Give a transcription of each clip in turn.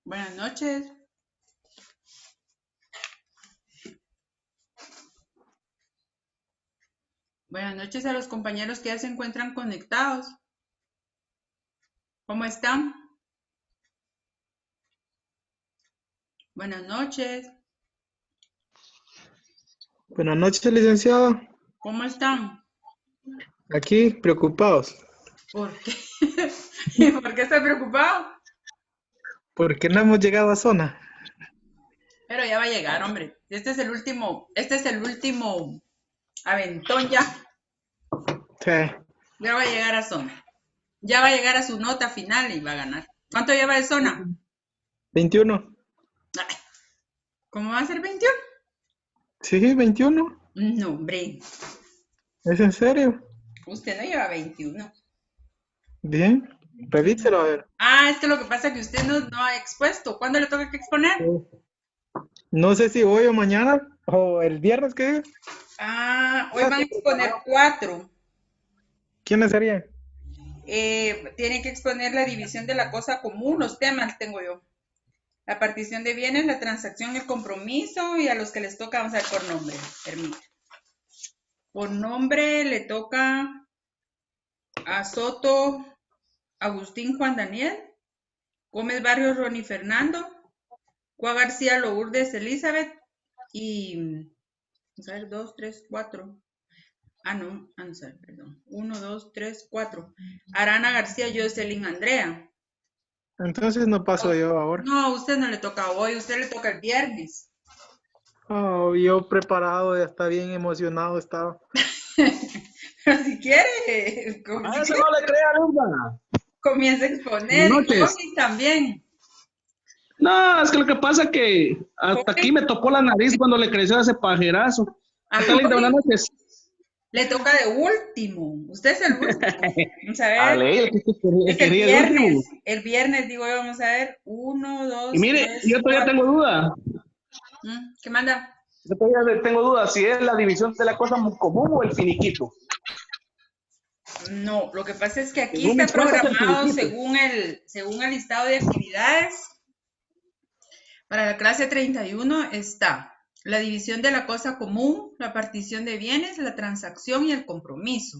Buenas noches. Buenas noches a los compañeros que ya se encuentran conectados. ¿Cómo están? Buenas noches. Buenas noches, licenciado. ¿Cómo están? Aquí, preocupados. ¿Por qué? ¿Y por qué está preocupado? Porque no hemos llegado a zona. Pero ya va a llegar, hombre. Este es el último aventón ya. Sí, Ya va a llegar a zona. Ya va a llegar a su nota final y va a ganar. ¿Cuánto lleva de zona? 21. Ay, ¿cómo va a ser 21? Sí, 21. No, hombre. ¿Es en serio? Usted no lleva 21. Bien, revíselo a ver. Ah, es que lo que pasa es que usted no ha expuesto. ¿Cuándo le toca que exponer? No sé si hoy o mañana, o el viernes, ¿qué es? Ah, hoy Ya van a estoy exponer preparado. 4. ¿Quiénes serían? Tienen que exponer la división de la cosa común, los temas tengo yo. La partición de bienes, la transacción, el compromiso y a los que les toca vamos a ver por nombre. Permítame. Por nombre le toca a Soto, Agustín Juan Daniel, Gómez Barrios Ronnie Fernando, Cua García Lourdes Elizabeth y vamos a ver, 2, 3, 4. Ah, no, answer, perdón. 1, 2, 3, 4. Arana García Jocelyn Andrea. Entonces no paso yo ahora. No, a usted no le toca hoy, a usted le toca el viernes. Oh, yo preparado, ya está bien emocionado estaba. Pero si quiere, A eso no le crea, Luna. comienza a Buenas exponer y noches. Jorge también. No, es que lo que pasa es que hasta aquí me tocó la nariz cuando le creció ese pajerazo. A ¿Qué tal, Linda? Buenas Jorge noches. le toca de último. Usted es el último. Vamos a A ver. leer, Es quería el último. El viernes, digo yo, vamos a ver. 1, Y 2, mire, 3, yo todavía 4. tengo duda. ¿Qué manda? Yo todavía tengo duda si es la división de la cosa común o el finiquito. No, lo que pasa es que aquí Según está mis cuentas, el programado finiquito. según el listado de actividades. Para la clase 31 está la división de la cosa común, la partición de bienes, la transacción y el compromiso.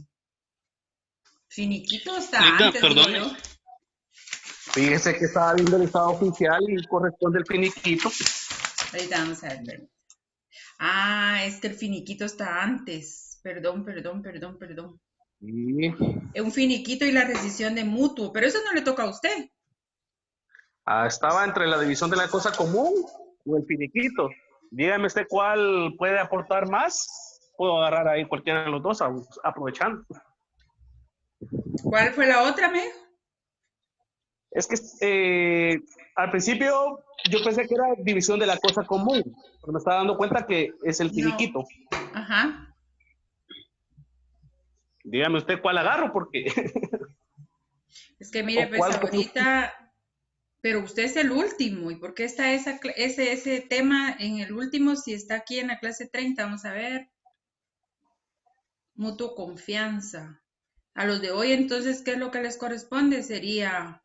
Finiquito está Linda, antes, digo perdone. yo. Fíjese que estaba viendo el estado oficial y corresponde el finiquito. Ahorita vamos a ver. Ah, es que el finiquito está antes. Perdón. Sí. Es un finiquito y la rescisión de mutuo, pero eso no le toca a usted. Estaba entre la división de la cosa común o el finiquito. Dígame usted cuál puede aportar más. Puedo agarrar ahí cualquiera de los dos aprovechando. ¿Cuál fue la otra, me dijo? Es que al principio yo pensé que era división de la cosa común, pero me estaba dando cuenta que es el No. finiquito. Ajá. Dígame usted cuál agarro, porque Es que mire, o pues cuál. ahorita, pero usted es el último. ¿Y por qué está ese tema en el último si está aquí en la clase 30? Vamos a ver. Mutuo confianza. A los de hoy, entonces, ¿qué es lo que les corresponde? Sería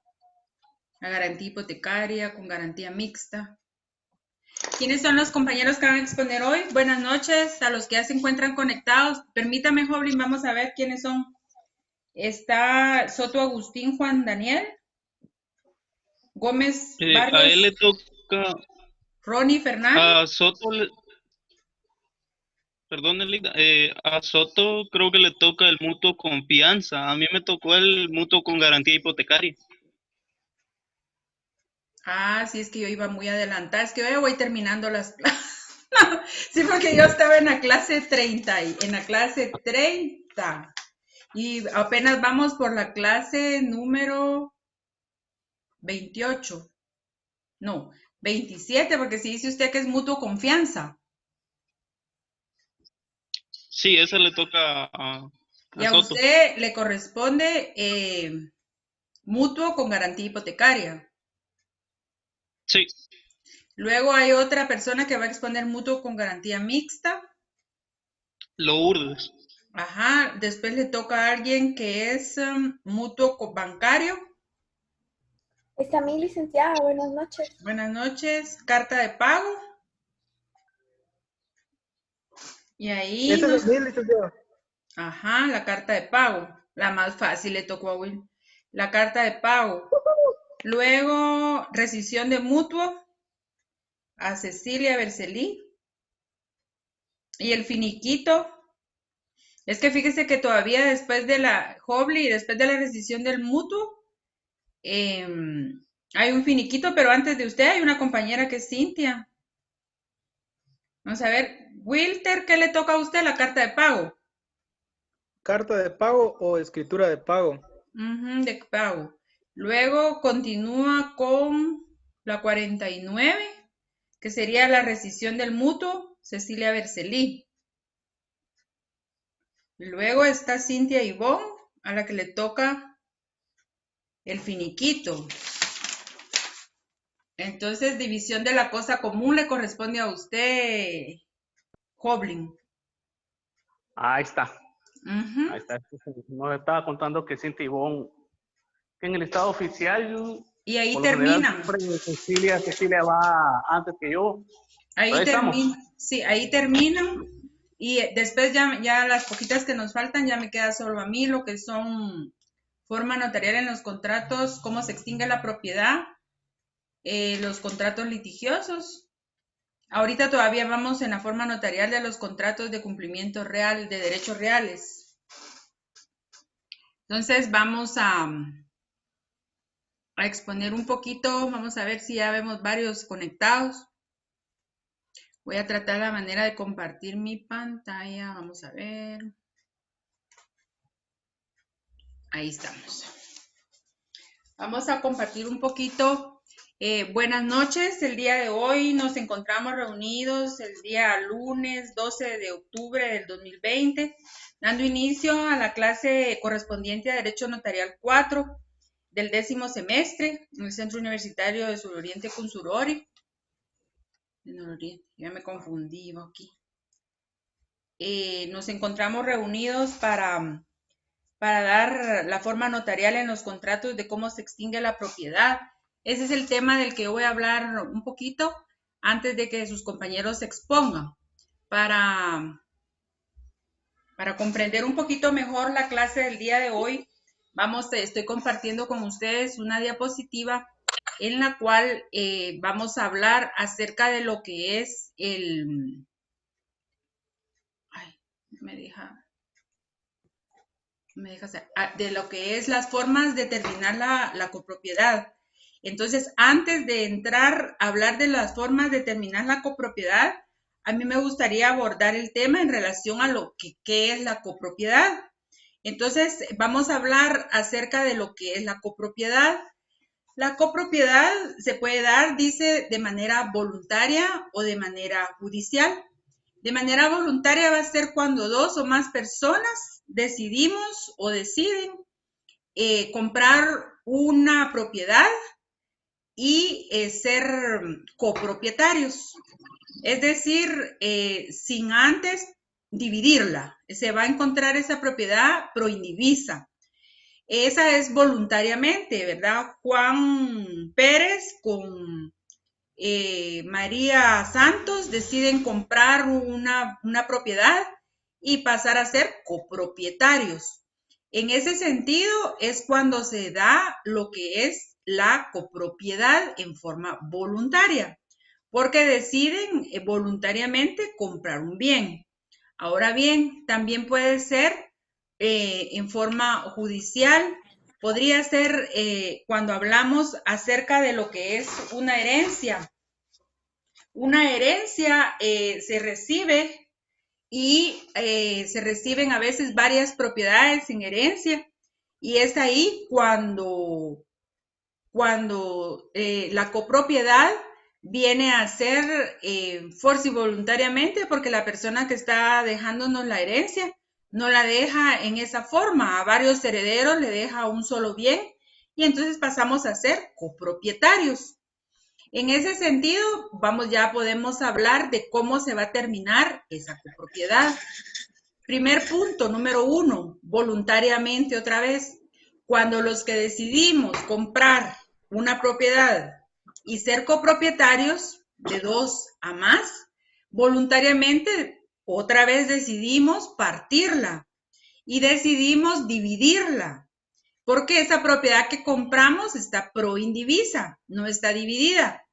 la garantía hipotecaria con garantía mixta. ¿Quiénes son los compañeros que van a exponer hoy? Buenas noches a los que ya se encuentran conectados. Permítame, Joblin, vamos a ver quiénes son. Está Soto Agustín Juan Daniel, Gómez A él Barrios le toca Ronnie Fernando. a Soto, perdón, Linda, a Soto creo que le toca el mutuo confianza. A mí me tocó el mutuo con garantía hipotecaria. Ah, sí, es que yo iba muy adelantada. Es que hoy voy terminando las clases. Sí, porque yo estaba en la clase 30 en la clase 30. Y apenas vamos por la clase número 28. No, 27, porque si dice usted que es mutuo confianza. Sí, esa le toca Y a a Soto. usted le corresponde mutuo con garantía hipotecaria. Sí, Luego hay otra persona que va a exponer mutuo con garantía mixta. Lourdes. Ajá, después le toca a alguien que es mutuo bancario. Está mi licenciada, buenas noches. Buenas noches, carta de pago. Y ahí Ese nos... es el licenciado. Ajá, la carta de pago. La más fácil le tocó a Will. La carta de pago. Luego, rescisión de mutuo a Cecilia Bercelí. Y el finiquito. Es que fíjese que todavía después de la Hobly y después de la rescisión del mutuo, hay un finiquito, pero antes de usted hay una compañera que es Cintia. Vamos a ver, Wilter, ¿qué le toca a usted? La carta de pago. Carta de pago o escritura de pago. De pago. Luego continúa con la 49, que sería la rescisión del mutuo, Cecilia Bercelí. Luego está Cintia Ivonne, a la que le toca el finiquito. Entonces, división de la cosa común le corresponde a usted, Hoblin. Ahí está. Ujú. Ahí está. Nos estaba contando que Cintia Ivonne, que en el estado oficial, Y ahí por lo general, terminan. siempre Cecilia va antes que yo. Pero Ahí ahí estamos. termina. Sí, ahí terminan. Y después ya las poquitas que nos faltan, ya me queda solo a mí lo que son forma notarial en los contratos, cómo se extingue la propiedad, los contratos litigiosos. Ahorita todavía vamos en la forma notarial de los contratos de cumplimiento real, de derechos reales. Entonces vamos a exponer un poquito, vamos a ver si ya vemos varios conectados. Voy a tratar la manera de compartir mi pantalla, vamos a ver. Ahí estamos. Vamos a compartir un poquito. Buenas noches, el día de hoy nos encontramos reunidos el día lunes 12 de octubre del 2020, dando inicio a la clase correspondiente a Derecho Notarial 4 del 10º semestre en el Centro Universitario de Suroriente con Surori. Ya me confundí aquí. Nos encontramos reunidos para dar la forma notarial en los contratos de cómo se extingue la propiedad. Ese es el tema del que voy a hablar un poquito antes de que sus compañeros se expongan. Para comprender un poquito mejor la clase del día de hoy, estoy compartiendo con ustedes una diapositiva en la cual vamos a hablar acerca de lo que es de lo que es las formas de determinar la copropiedad. Entonces, antes de entrar a hablar de las formas de determinar la copropiedad, a mí me gustaría abordar el tema en relación a lo que qué es la copropiedad. Entonces, vamos a hablar acerca de lo que es la copropiedad. La copropiedad se puede dar, dice, de manera voluntaria o de manera judicial. De manera voluntaria va a ser cuando dos o más personas decidimos o deciden comprar una propiedad y ser copropietarios. Es decir, sin antes dividirla. Se va a encontrar esa propiedad proindivisa. Esa es voluntariamente, ¿verdad? Juan Pérez con María Santos deciden comprar una propiedad y pasar a ser copropietarios. En ese sentido es cuando se da lo que es la copropiedad en forma voluntaria, porque deciden voluntariamente comprar un bien. Ahora bien, también puede ser en forma judicial. Podría ser cuando hablamos acerca de lo que es una herencia. Una herencia se recibe y se reciben a veces varias propiedades en herencia y es ahí cuando la copropiedad viene a ser forci voluntariamente porque la persona que está dejándonos la herencia no la deja en esa forma, a varios herederos le deja un solo bien y entonces pasamos a ser copropietarios. En ese sentido, podemos hablar de cómo se va a terminar esa copropiedad. Primer punto, número 1, voluntariamente otra vez. Cuando los que decidimos comprar una propiedad y ser copropietarios de 2 a más, voluntariamente otra vez decidimos partirla y decidimos dividirla, porque esa propiedad que compramos está proindivisa, no está dividida.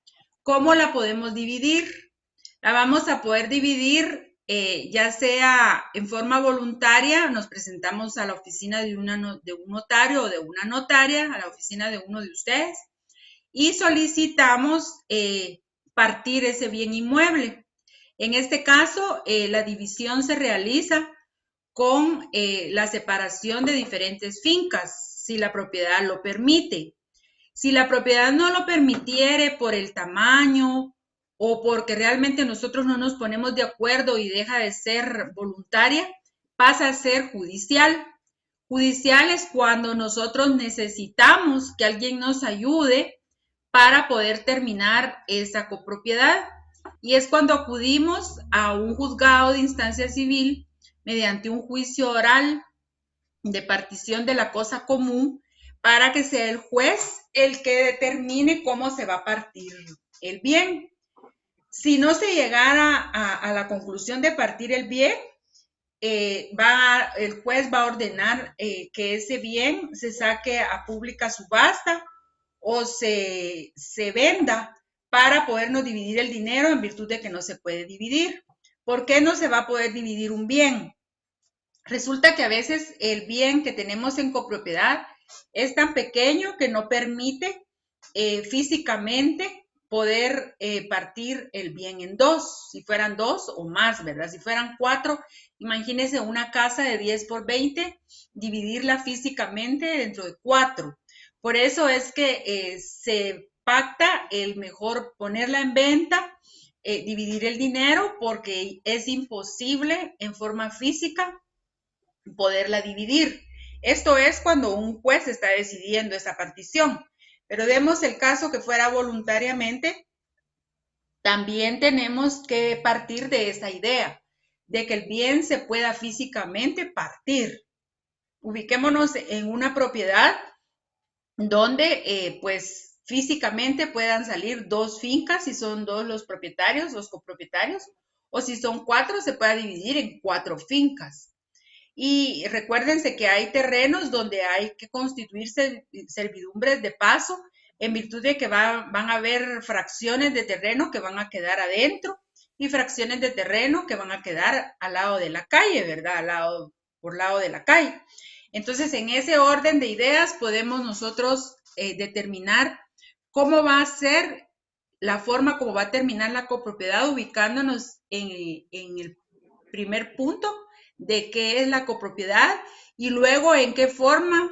¿Cómo la podemos dividir? La vamos a poder dividir ya sea en forma voluntaria, nos presentamos a la oficina de un notario o de una notaria, a la oficina de uno de ustedes, y solicitamos partir ese bien inmueble. En este caso, la división se realiza con la separación de diferentes fincas, si la propiedad lo permite. Si la propiedad no lo permitiere por el tamaño o porque realmente nosotros no nos ponemos de acuerdo y deja de ser voluntaria, pasa a ser judicial. Judicial es cuando nosotros necesitamos que alguien nos ayude para poder terminar esa copropiedad. Y es cuando acudimos a un juzgado de instancia civil mediante un juicio oral de partición de la cosa común para que sea el juez el que determine cómo se va a partir el bien. Si no se llegara a la conclusión de partir el bien, el juez va a ordenar que ese bien se saque a pública subasta o se venda para podernos dividir el dinero en virtud de que no se puede dividir. ¿Por qué no se va a poder dividir un bien? Resulta que a veces el bien que tenemos en copropiedad es tan pequeño que no permite físicamente poder partir el bien en 2, si fueran 2 o más, ¿verdad? Si fueran 4, imagínense una casa de 10 por 20, dividirla físicamente dentro de 4. Por eso es que se pacta el mejor ponerla en venta, dividir el dinero, porque es imposible en forma física poderla dividir. Esto es cuando un juez está decidiendo esa partición. Pero demos el caso que fuera voluntariamente, también tenemos que partir de esa idea, de que el bien se pueda físicamente partir. Ubiquémonos en una propiedad donde pues físicamente puedan salir 2 fincas, si son 2 los propietarios, los copropietarios, o si son 4 se pueda dividir en 4 fincas. Y recuérdense que hay terrenos donde hay que constituir servidumbres de paso en virtud de que van a haber fracciones de terreno que van a quedar adentro y fracciones de terreno que van a quedar al lado de la calle, ¿verdad? Por lado de la calle. Entonces, en ese orden de ideas podemos nosotros determinar cómo va a ser la forma como va a terminar la copropiedad, ubicándonos en el primer punto de qué es la copropiedad y luego en qué forma,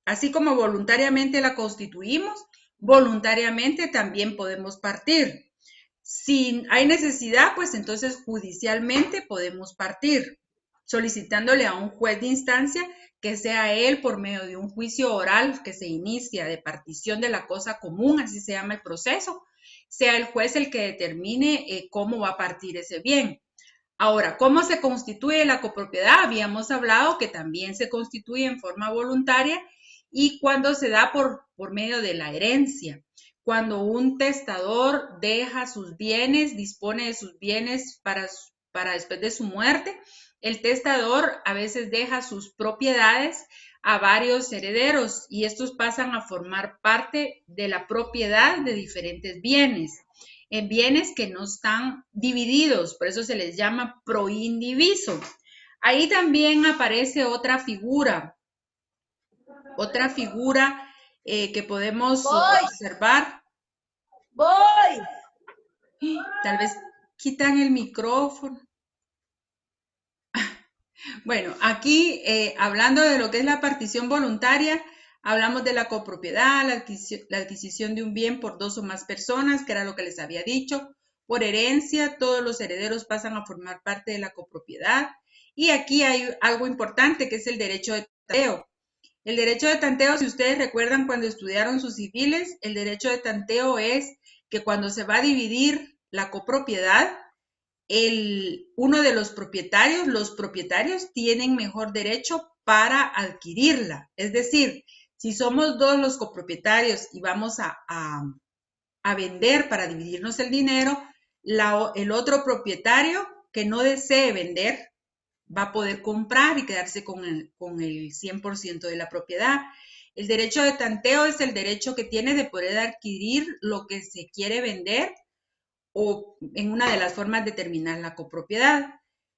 así como voluntariamente la constituimos, voluntariamente también podemos partir. Si hay necesidad, pues entonces judicialmente podemos partir, solicitándole a un juez de instancia que sea él por medio de un juicio oral que se inicia de partición de la cosa común, así se llama el proceso, sea el juez el que determine cómo va a partir ese bien. Ahora, ¿cómo se constituye la copropiedad? Habíamos hablado que también se constituye en forma voluntaria y cuando se da por medio de la herencia. Cuando un testador deja sus bienes, dispone de sus bienes para después de su muerte, el testador a veces deja sus propiedades a varios herederos y estos pasan a formar parte de la propiedad de diferentes bienes. En bienes que no están divididos, por eso se les llama proindiviso. Ahí también aparece otra figura que podemos observar. Tal vez quitan el micrófono. Bueno, aquí hablando de lo que es la partición voluntaria, hablamos de la copropiedad, la adquisición de un bien por 2 o más personas, que era lo que les había dicho. Por herencia, todos los herederos pasan a formar parte de la copropiedad. Y aquí hay algo importante, que es el derecho de tanteo. El derecho de tanteo, si ustedes recuerdan cuando estudiaron sus civiles, el derecho de tanteo es que cuando se va a dividir la copropiedad, uno de los propietarios tienen mejor derecho para adquirirla. Es decir, si somos dos los copropietarios y vamos a vender para dividirnos el dinero, el otro propietario que no desee vender va a poder comprar y quedarse con el 100% de la propiedad. El derecho de tanteo es el derecho que tiene de poder adquirir lo que se quiere vender o en una de las formas de terminar la copropiedad.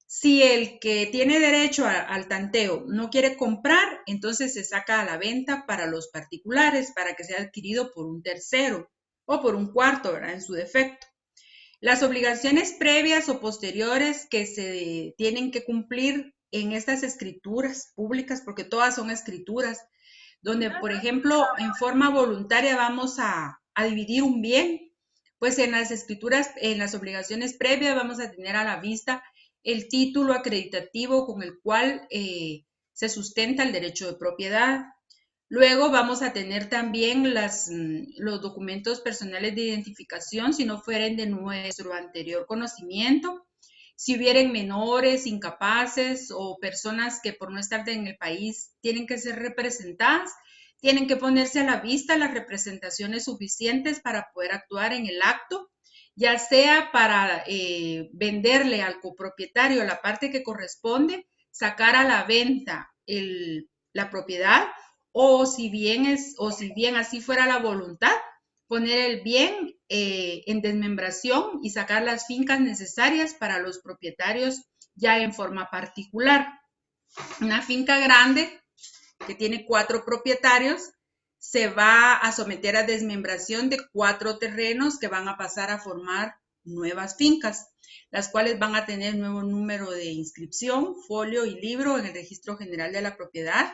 Si el que tiene derecho al tanteo no quiere comprar, entonces se saca a la venta para los particulares, para que sea adquirido por un tercero o por un cuarto, ¿verdad? En su defecto. Las obligaciones previas o posteriores que se tienen que cumplir en estas escrituras públicas, porque todas son escrituras, donde, por ejemplo, en forma voluntaria vamos a dividir un bien, pues en las escrituras, en las obligaciones previas vamos a tener a la vista el título acreditativo con el cual se sustenta el derecho de propiedad. Luego vamos a tener también los documentos personales de identificación si no fueren de nuestro anterior conocimiento. Si hubieren menores, incapaces o personas que por no estar en el país tienen que ser representadas, tienen que ponerse a la vista las representaciones suficientes para poder actuar en el acto, ya sea para venderle al copropietario la parte que corresponde, sacar a la venta la propiedad, o si bien así fuera la voluntad, poner el bien en desmembración y sacar las fincas necesarias para los propietarios ya en forma particular. Una finca grande que tiene 4 propietarios se va a someter a desmembración de 4 terrenos que van a pasar a formar nuevas fincas, las cuales van a tener nuevo número de inscripción, folio y libro en el Registro General de la Propiedad.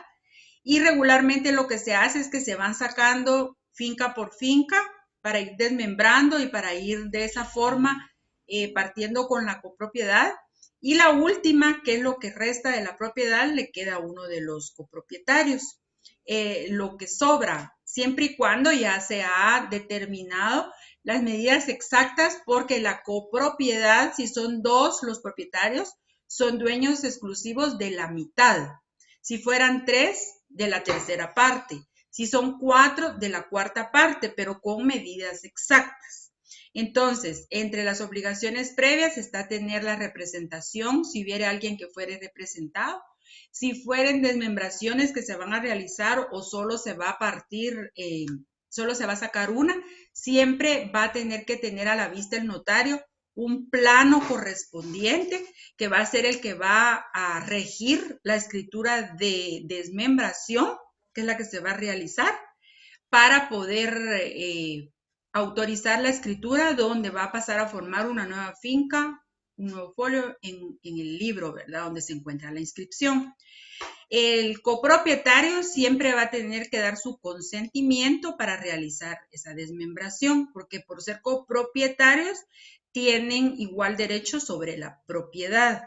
Y regularmente lo que se hace es que se van sacando finca por finca para ir desmembrando y para ir de esa forma partiendo con la copropiedad. Y la última, que es lo que resta de la propiedad, le queda a uno de los copropietarios. Lo que sobra, siempre y cuando ya se ha determinado las medidas exactas, porque la copropiedad, si son 2 los propietarios, son dueños exclusivos de la mitad. Si fueran 3, de la tercera parte. Si son 4, de la cuarta parte, pero con medidas exactas. Entonces, entre las obligaciones previas está tener la representación, si hubiera alguien que fuere representado. Si fueren desmembraciones que se van a realizar o solo se va a partir, solo se va a sacar una, siempre va a tener que tener a la vista el notario un plano correspondiente que va a ser el que va a regir la escritura de desmembración, que es la que se va a realizar, para poder autorizar la escritura donde va a pasar a formar una nueva finca, un nuevo folio en el libro, ¿verdad? Donde se encuentra la inscripción. El copropietario siempre va a tener que dar su consentimiento para realizar esa desmembración, porque por ser copropietarios tienen igual derecho sobre la propiedad.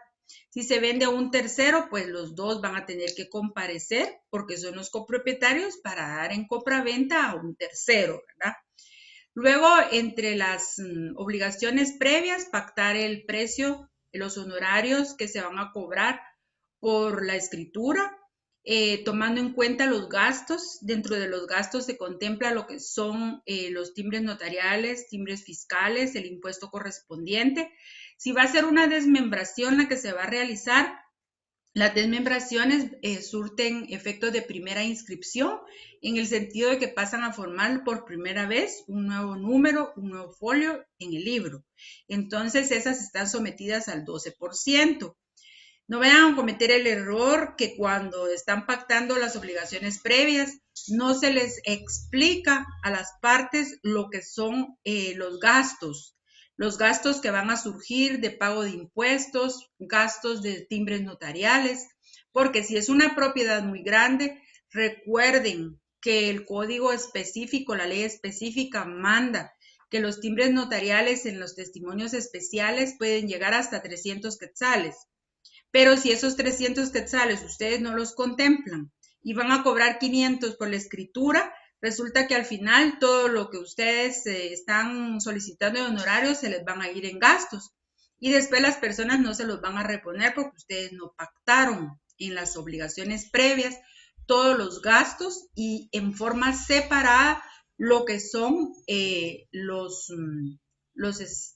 Si se vende a un tercero, pues los 2 van a tener que comparecer porque son los copropietarios para dar en compraventa a un tercero, ¿verdad? Luego, entre las obligaciones previas, pactar el precio, los honorarios que se van a cobrar por la escritura, tomando en cuenta los gastos. Dentro de los gastos se contempla lo que son los timbres notariales, timbres fiscales, el impuesto correspondiente. Si va a ser una desmembración la que se va a realizar, las desmembraciones surten efectos de primera inscripción, en el sentido de que pasan a formar por primera vez un nuevo número, un nuevo folio en el libro. Entonces, esas están sometidas al 12%. No vayan a cometer el error que cuando están pactando las obligaciones previas, no se les explica a las partes lo que son los gastos que van a surgir de pago de impuestos, gastos de timbres notariales, porque si es una propiedad muy grande, recuerden que el código específico, la ley específica manda que los timbres notariales en los testimonios especiales pueden llegar hasta 300 quetzales. Pero si esos 300 quetzales ustedes no los contemplan y van a cobrar 500 por la escritura, resulta que al final todo lo que ustedes están solicitando de honorarios se les van a ir en gastos. y después las personas no se los van a reponer porque ustedes no pactaron en las obligaciones previas todos los gastos y en forma separada lo que son los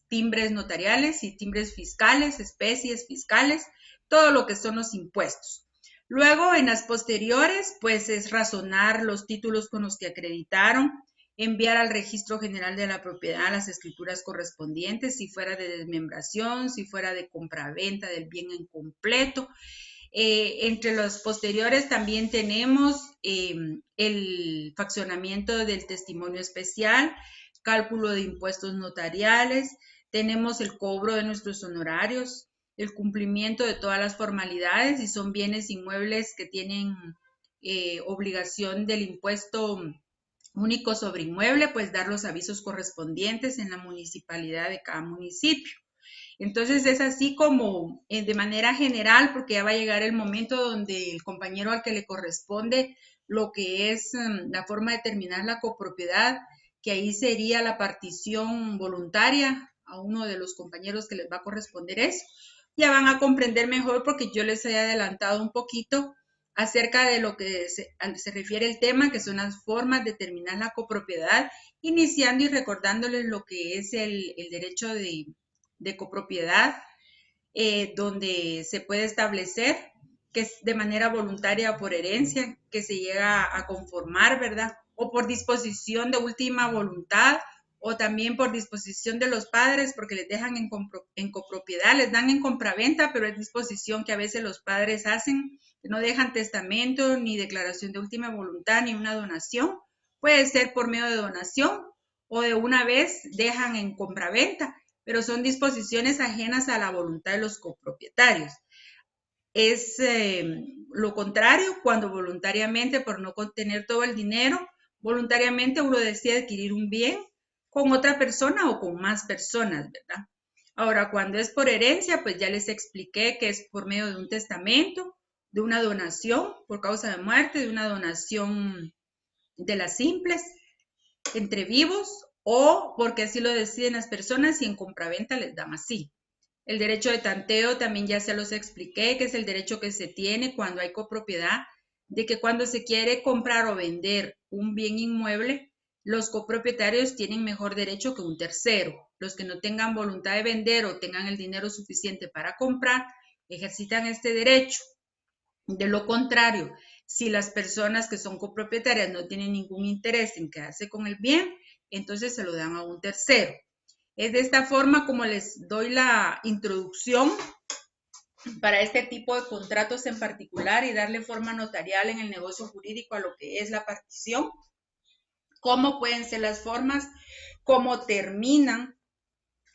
timbres notariales y timbres fiscales, especies fiscales, todo lo que son los impuestos. Luego, en las posteriores, pues es razonar los títulos con los que acreditaron, enviar al Registro General de la Propiedad las escrituras correspondientes, si fuera de desmembración, si fuera de compraventa del bien en completo. Entre los posteriores también tenemos el faccionamiento del testimonio especial, cálculo de impuestos notariales, tenemos el cobro de nuestros honorarios, el cumplimiento de todas las formalidades, si son bienes inmuebles que tienen obligación del impuesto único sobre inmueble, pues dar los avisos correspondientes en la municipalidad de cada municipio. Entonces es así como de manera general, porque ya va a llegar el momento donde el compañero al que le corresponde lo que es la forma de determinar la copropiedad, que ahí sería la partición voluntaria a uno de los compañeros que les va a corresponder eso. Ya van a comprender mejor porque yo les he adelantado un poquito acerca de lo que se refiere el tema, que son las formas de determinar la copropiedad, iniciando y recordándoles lo que es el derecho de copropiedad, donde se puede establecer que es de manera voluntaria o por herencia, que se llega a conformar, ¿verdad? O por disposición de última voluntad, o también por disposición de los padres, porque les dejan en copropiedad, les dan en compraventa, pero es disposición que a veces los padres hacen, no dejan testamento, ni declaración de última voluntad, ni una donación. Puede ser por medio de donación, o de una vez dejan en compraventa, pero son disposiciones ajenas a la voluntad de los copropietarios. Es lo contrario cuando voluntariamente, por no contener todo el dinero, voluntariamente uno decide adquirir un bien con otra persona o con más personas, ¿verdad? Ahora, cuando es por herencia, pues ya les expliqué que es por medio de un testamento, de una donación por causa de muerte, de una donación de las simples entre vivos, o porque así lo deciden las personas y en compraventa les dan así. El derecho de tanteo también ya se los expliqué, que es el derecho que se tiene cuando hay copropiedad, de que cuando se quiere comprar o vender un bien inmueble, los copropietarios tienen mejor derecho que un tercero. Los que no tengan voluntad de vender o tengan el dinero suficiente para comprar, ejercitan este derecho. De lo contrario, si las personas que son copropietarias no tienen ningún interés en quedarse con el bien, entonces se lo dan a un tercero. Es de esta forma como les doy la introducción para este tipo de contratos en particular y darle forma notarial en el negocio jurídico a lo que es la partición. Cómo pueden ser las formas, cómo terminan,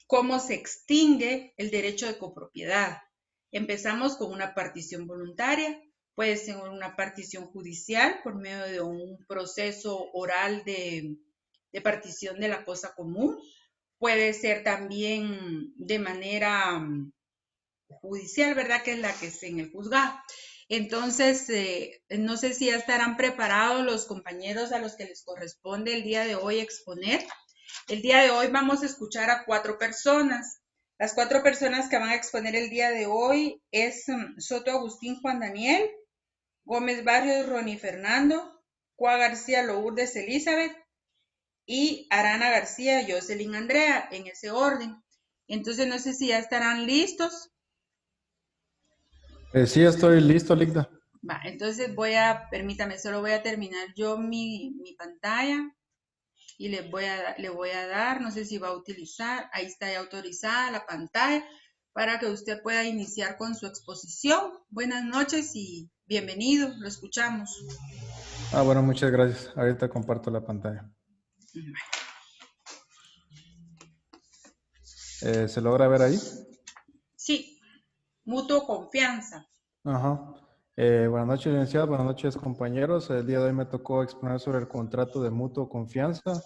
cómo se extingue el derecho de copropiedad. Empezamos con una partición voluntaria, puede ser una partición judicial por medio de un proceso oral de partición de la cosa común. Puede ser también de manera judicial, ¿verdad? Que es la que es en el juzgado. Entonces, no sé si ya estarán preparados los compañeros a los que les corresponde el día de hoy exponer. El día de hoy vamos a escuchar a 4 personas. Las 4 personas que van a exponer el día de hoy es Soto Agustín Juan Daniel, Gómez Barrios Ronnie Fernando, Cua García Lourdes Elizabeth y Arana García Jocelyn Andrea, en ese orden. Entonces, no sé si ya estarán listos. Sí, estoy listo, Ligda. Va, entonces permítame, solo voy a terminar yo mi pantalla y le voy a dar, no sé si va a utilizar, ahí está ya autorizada la pantalla para que usted pueda iniciar con su exposición. Buenas noches y bienvenido, lo escuchamos. Bueno, muchas gracias. Ahorita comparto la pantalla. ¿Se logra ver ahí? Sí. Mutuo confianza. Ajá. Buenas noches, licenciado. Buenas noches, compañeros. El día de hoy me tocó exponer sobre el contrato de mutuo confianza.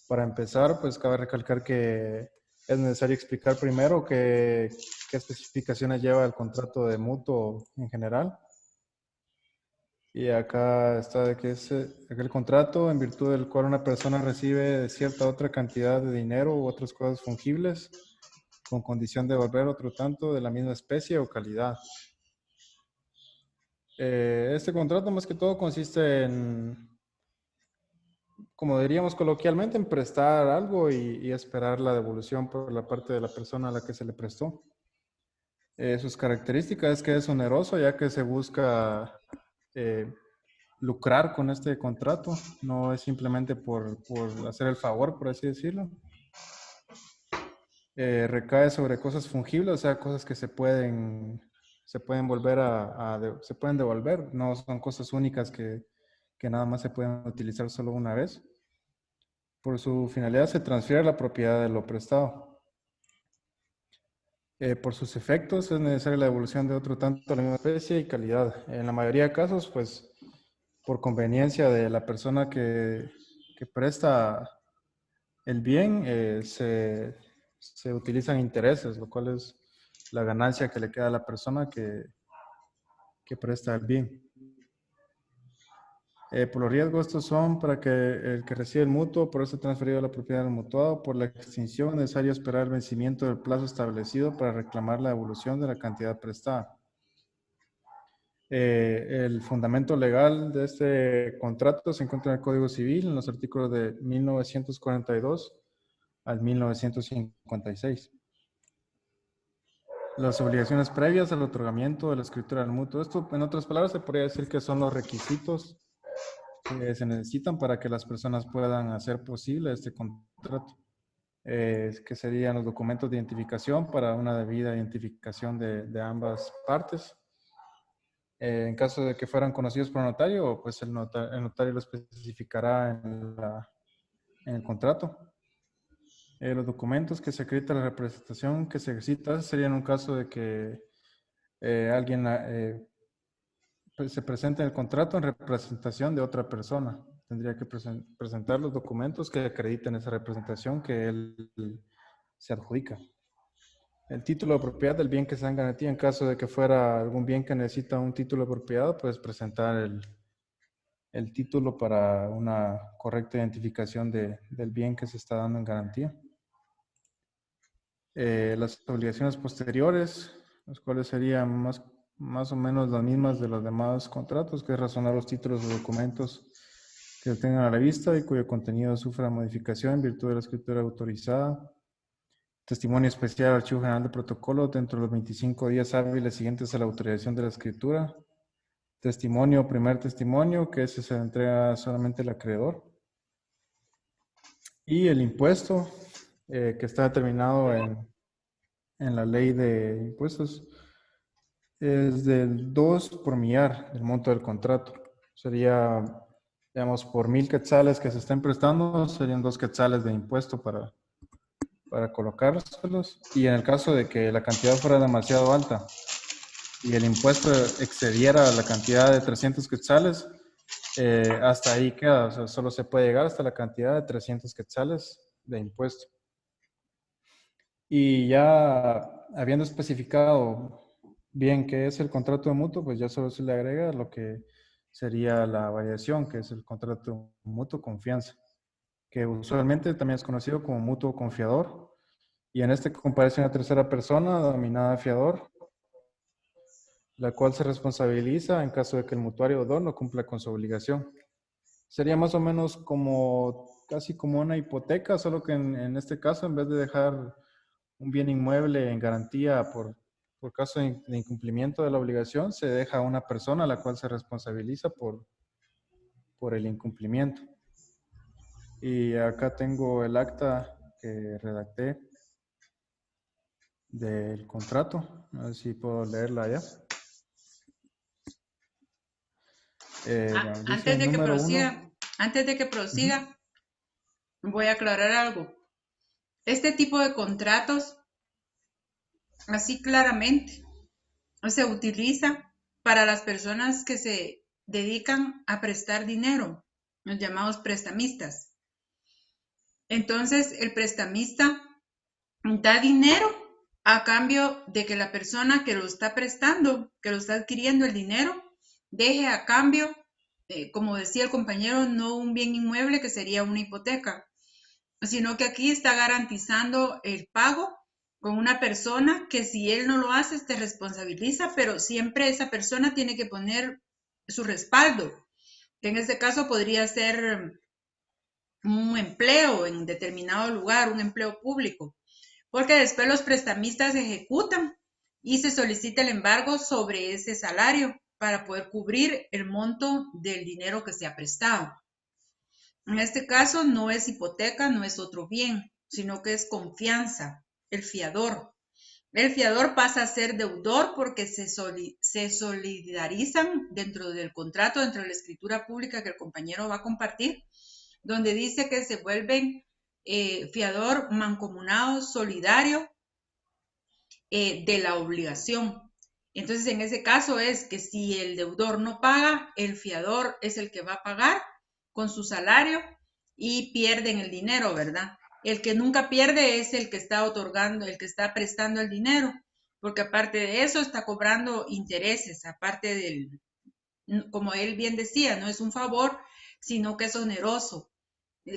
Para empezar, pues cabe recalcar que es necesario explicar primero qué especificaciones lleva el contrato de mutuo en general. Y acá está de que es aquel contrato en virtud del cual una persona recibe cierta otra cantidad de dinero u otras cosas fungibles con condición de devolver otro tanto de la misma especie o calidad. Este contrato más que todo consiste en, como diríamos coloquialmente, en prestar algo y esperar la devolución por la parte de la persona a la que se le prestó. Sus características es que es oneroso, ya que se busca lucrar con este contrato, no es simplemente por hacer el favor, por así decirlo. Recae sobre cosas fungibles, o sea, cosas que se pueden volver se pueden devolver, no son cosas únicas que nada más se pueden utilizar solo una vez. Por su finalidad se transfiere la propiedad de lo prestado. Por sus efectos es necesaria la devolución de otro tanto de la misma especie y calidad. En la mayoría de casos, pues, por conveniencia de la persona que presta el bien, se utilizan intereses, lo cual es la ganancia que le queda a la persona que presta el bien. Por los riesgos, estos son para que el que recibe el mutuo por eso transferido la propiedad del mutuado. Por la extinción, es necesario esperar el vencimiento del plazo establecido para reclamar la devolución de la cantidad prestada. El fundamento legal de este contrato se encuentra en el Código Civil, en los artículos de 1942 al 1956. Las obligaciones previas al otorgamiento de la escritura del mutuo. Esto, en otras palabras, se podría decir que son los requisitos que se necesitan para que las personas puedan hacer posible este contrato, que serían los documentos de identificación para una debida identificación de ambas partes. En caso de que fueran conocidos por el notario, pues el notario lo especificará en el contrato. Los documentos que se acredita la representación que se ejercita sería en un caso de que alguien pues se presenta en el contrato en representación de otra persona. Tendría que presentar los documentos que acrediten esa representación que él se adjudica. El título de propiedad del bien que se da en garantía. En caso de que fuera algún bien que necesita un título de propiedad, puedes presentar el título para una correcta identificación del bien que se está dando en garantía. Las obligaciones posteriores, las cuales serían más o menos las mismas de los demás contratos, que es razonar los títulos o documentos que se tengan a la vista y cuyo contenido sufra modificación en virtud de la escritura autorizada. Testimonio especial al Archivo General de Protocolo dentro de los 25 días hábiles siguientes a la autorización de la escritura. Testimonio, primer testimonio, que ese se entrega solamente al acreedor. Y el impuesto, que está determinado en la ley de impuestos, es del 2 por millar del monto del contrato. Sería, digamos, por 1,000 quetzales que se estén prestando, serían 2 quetzales de impuesto para colocárselos. Y en el caso de que la cantidad fuera demasiado alta y el impuesto excediera la cantidad de 300 quetzales, hasta ahí queda. O sea, solo se puede llegar hasta la cantidad de 300 quetzales de impuesto. Y ya habiendo especificado bien qué es el contrato de mutuo, pues ya solo se le agrega lo que sería la variación, que es el contrato de mutuo confianza, que usualmente también es conocido como mutuo confiador, y en este comparece una tercera persona denominada fiador, la cual se responsabiliza en caso de que el mutuario deudor no cumpla con su obligación. Sería más o menos casi como una hipoteca, solo que en este caso, en vez de dejar un bien inmueble en garantía por caso de incumplimiento de la obligación, se deja a una persona a la cual se responsabiliza por el incumplimiento. Y acá tengo el acta que redacté del contrato. A ver si puedo leerla ya. Antes de que prosiga, voy a aclarar algo. Este tipo de contratos, así claramente, se utiliza para las personas que se dedican a prestar dinero, los llamados prestamistas. Entonces, el prestamista da dinero a cambio de que la persona que lo está prestando, que lo está adquiriendo el dinero, deje a cambio, como decía el compañero, no un bien inmueble que sería una hipoteca, sino que aquí está garantizando el pago con una persona que si él no lo hace, te responsabiliza, pero siempre esa persona tiene que poner su respaldo, que en este caso podría ser un empleo en determinado lugar, un empleo público, porque después los prestamistas ejecutan y se solicita el embargo sobre ese salario para poder cubrir el monto del dinero que se ha prestado. En este caso no es hipoteca, no es otro bien, sino que es confianza, el fiador. El fiador pasa a ser deudor porque se solidarizan dentro del contrato, dentro de la escritura pública que el compañero va a compartir, donde dice que se vuelven fiador mancomunado, solidario de la obligación. Entonces, en ese caso es que si el deudor no paga, el fiador es el que va a pagar con su salario y pierden el dinero, ¿verdad? El que nunca pierde es el que está otorgando, el que está prestando el dinero, porque aparte de eso está cobrando intereses, aparte del, como él bien decía, no es un favor, sino que es oneroso.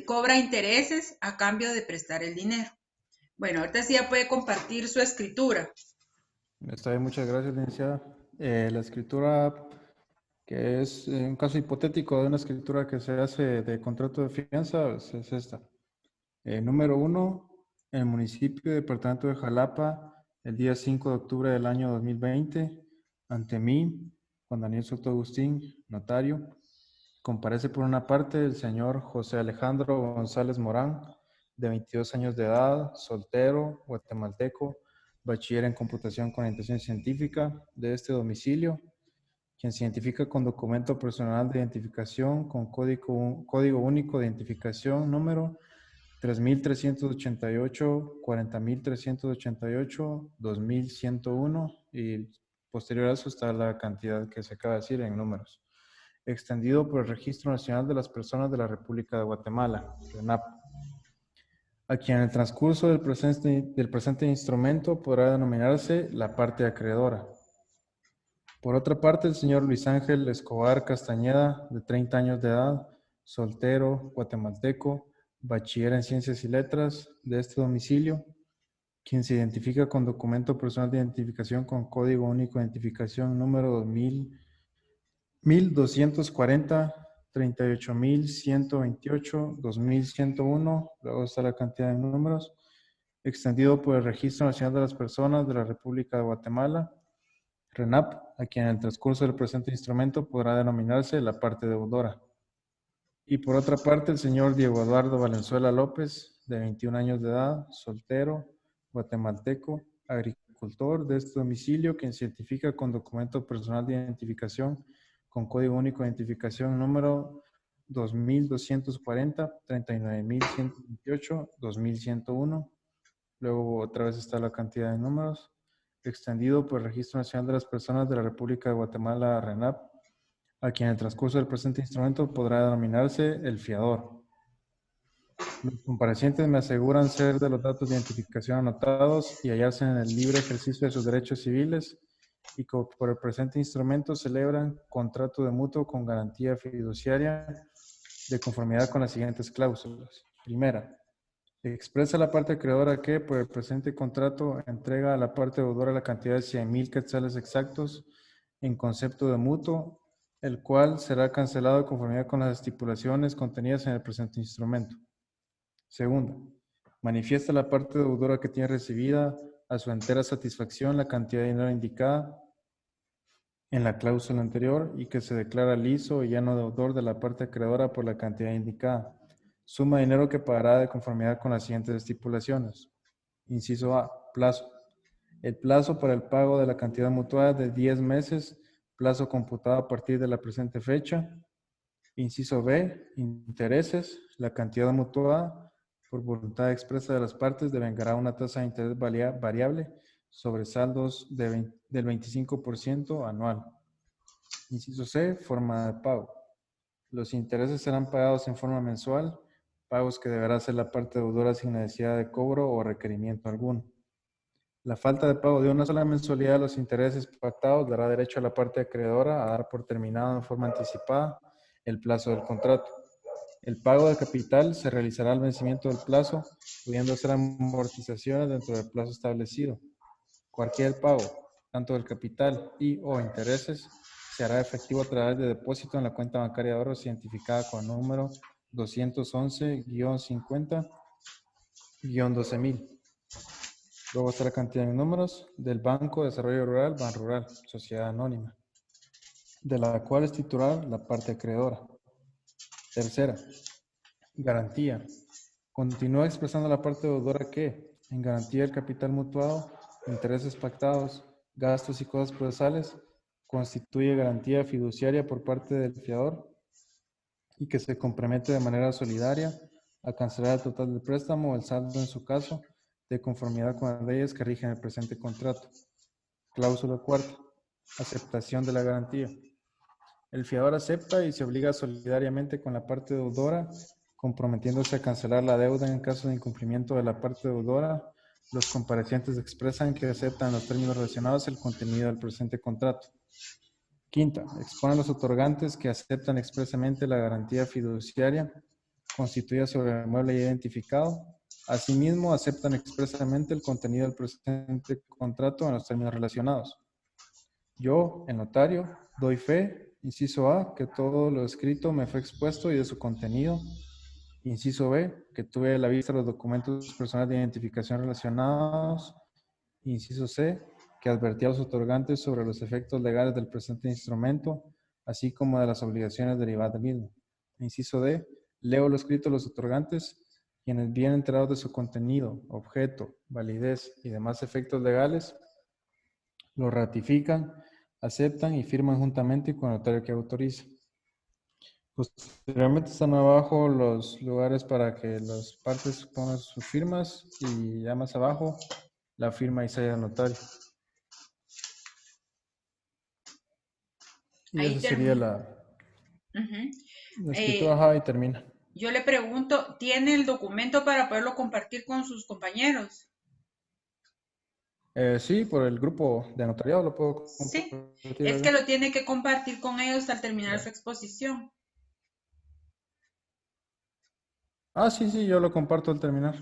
Cobra intereses a cambio de prestar el dinero. Bueno, ahorita sí ya puede compartir su escritura. Está bien, muchas gracias, licenciada. La escritura, que es un caso hipotético de una escritura que se hace de contrato de fianza, es esta. Número 1, en el municipio y departamento de Jalapa, el día 5 de octubre del año 2020, ante mí, Juan Daniel Soto Agustín, notario, comparece por una parte el señor José Alejandro González Morán, de 22 años de edad, soltero, guatemalteco, bachiller en computación con orientación científica, de este domicilio, quien se identifica con documento personal de identificación con código único de identificación número 3.388, 40.388, 2.101 y posterior a eso está la cantidad que se acaba de decir en números. Extendido por el Registro Nacional de las Personas de la República de Guatemala, RENAP, a quien en el transcurso del presente instrumento podrá denominarse la parte acreedora. Por otra parte, el señor Luis Ángel Escobar Castañeda, de 30 años de edad, soltero, guatemalteco, bachiller en Ciencias y Letras, de este domicilio, quien se identifica con documento personal de identificación con código único de identificación número 1240, 38.128, 2.101, luego está la cantidad de números, extendido por el Registro Nacional de las Personas de la República de Guatemala, RENAP, a quien en el transcurso del presente instrumento podrá denominarse la parte deudora. Y por otra parte, el señor Diego Eduardo Valenzuela López, de 21 años de edad, soltero, guatemalteco, agricultor de este domicilio, quien se identifica con documento personal de identificación con código único de identificación número 2240, 39.128, 2.101. Luego otra vez está la cantidad de números. Extendido por el Registro Nacional de las Personas de la República de Guatemala, RENAP, a quien en el transcurso del presente instrumento podrá denominarse el fiador. Los comparecientes me aseguran ser de los datos de identificación anotados y hallarse en el libre ejercicio de sus derechos civiles y que por el presente instrumento celebran contrato de mutuo con garantía fiduciaria de conformidad con las siguientes cláusulas. Primera, expresa la parte acreedora que por el presente contrato entrega a la parte deudora la cantidad de 100,000 quetzales exactos en concepto de mutuo, el cual será cancelado de conformidad con las estipulaciones contenidas en el presente instrumento. Segunda, manifiesta la parte deudora que tiene recibida a su entera satisfacción la cantidad de dinero indicada en la cláusula anterior y que se declara liso y ya no deudor de la parte acreedora por la cantidad indicada. Suma de dinero que pagará de conformidad con las siguientes estipulaciones. Inciso A, plazo. El plazo para el pago de la cantidad mutuada de 10 meses, plazo computado a partir de la presente fecha. Inciso B, intereses. La cantidad mutuada por voluntad expresa de las partes devengará una tasa de interés variable sobre saldos del 25% anual. Inciso C, forma de pago. Los intereses serán pagados en forma mensual, pagos que deberá hacer la parte deudora sin necesidad de cobro o requerimiento alguno. La falta de pago de una sola mensualidad de los intereses pactados dará derecho a la parte acreedora a dar por terminado en forma anticipada el plazo del contrato. El pago de capital se realizará al vencimiento del plazo, pudiendo hacer amortizaciones dentro del plazo establecido. Cualquier pago, tanto del capital y o intereses, se hará efectivo a través de depósito en la cuenta bancaria de ahorros identificada con número 211-50-12.000. Luego está la cantidad en números del Banco de Desarrollo Rural, Banrural, Sociedad Anónima, de la cual es titular la parte acreedora. Tercera, garantía. Continúa expresando la parte deudora que, en garantía del capital mutuado, intereses pactados, gastos y cosas procesales, constituye garantía fiduciaria por parte del fiador y que se compromete de manera solidaria a cancelar el total del préstamo o el saldo en su caso, de conformidad con las leyes que rigen el presente contrato. Cláusula cuarta. Aceptación de la garantía. El fiador acepta y se obliga solidariamente con la parte deudora, comprometiéndose a cancelar la deuda en caso de incumplimiento de la parte deudora. Los comparecientes expresan que aceptan los términos relacionados al contenido del presente contrato. Quinta, exponen los otorgantes que aceptan expresamente la garantía fiduciaria constituida sobre el inmueble identificado. Asimismo, aceptan expresamente el contenido del presente contrato en los términos relacionados. Yo, el notario, doy fe, inciso A, que todo lo escrito me fue expuesto y de su contenido. Inciso B, que tuve a la vista los documentos personales de identificación relacionados. Inciso C, que advertí a los otorgantes sobre los efectos legales del presente instrumento, así como de las obligaciones derivadas del mismo. Inciso D, leo lo escrito a los otorgantes, quienes bien enterados de su contenido, objeto, validez y demás efectos legales, lo ratifican, aceptan y firman juntamente con el notario que autoriza. Posteriormente están abajo los lugares para que las partes pongan sus firmas y ya más abajo la firma y sella del notario. Y Ahí esa sería termina. la escritura, ajá, y termina. Yo le pregunto, ¿tiene el documento para poderlo compartir con sus compañeros? Sí, por el grupo de notariado lo puedo Sí, compartir. es que lo tiene que compartir con ellos al terminar su exposición. Ah, sí, yo lo comparto al terminar.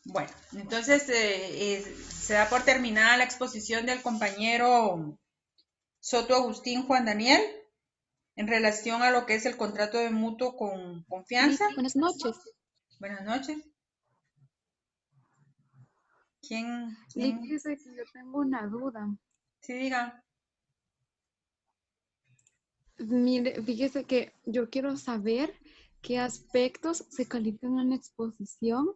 Bueno, entonces se da por terminada la exposición del compañero Soto Agustín Juan Daniel en relación a lo que es el contrato de mutuo con confianza. Buenas noches. Buenas noches. ¿Quién? Fíjese que yo tengo una duda. Sí, diga. Mire, fíjese que yo quiero saber qué aspectos se califican en la exposición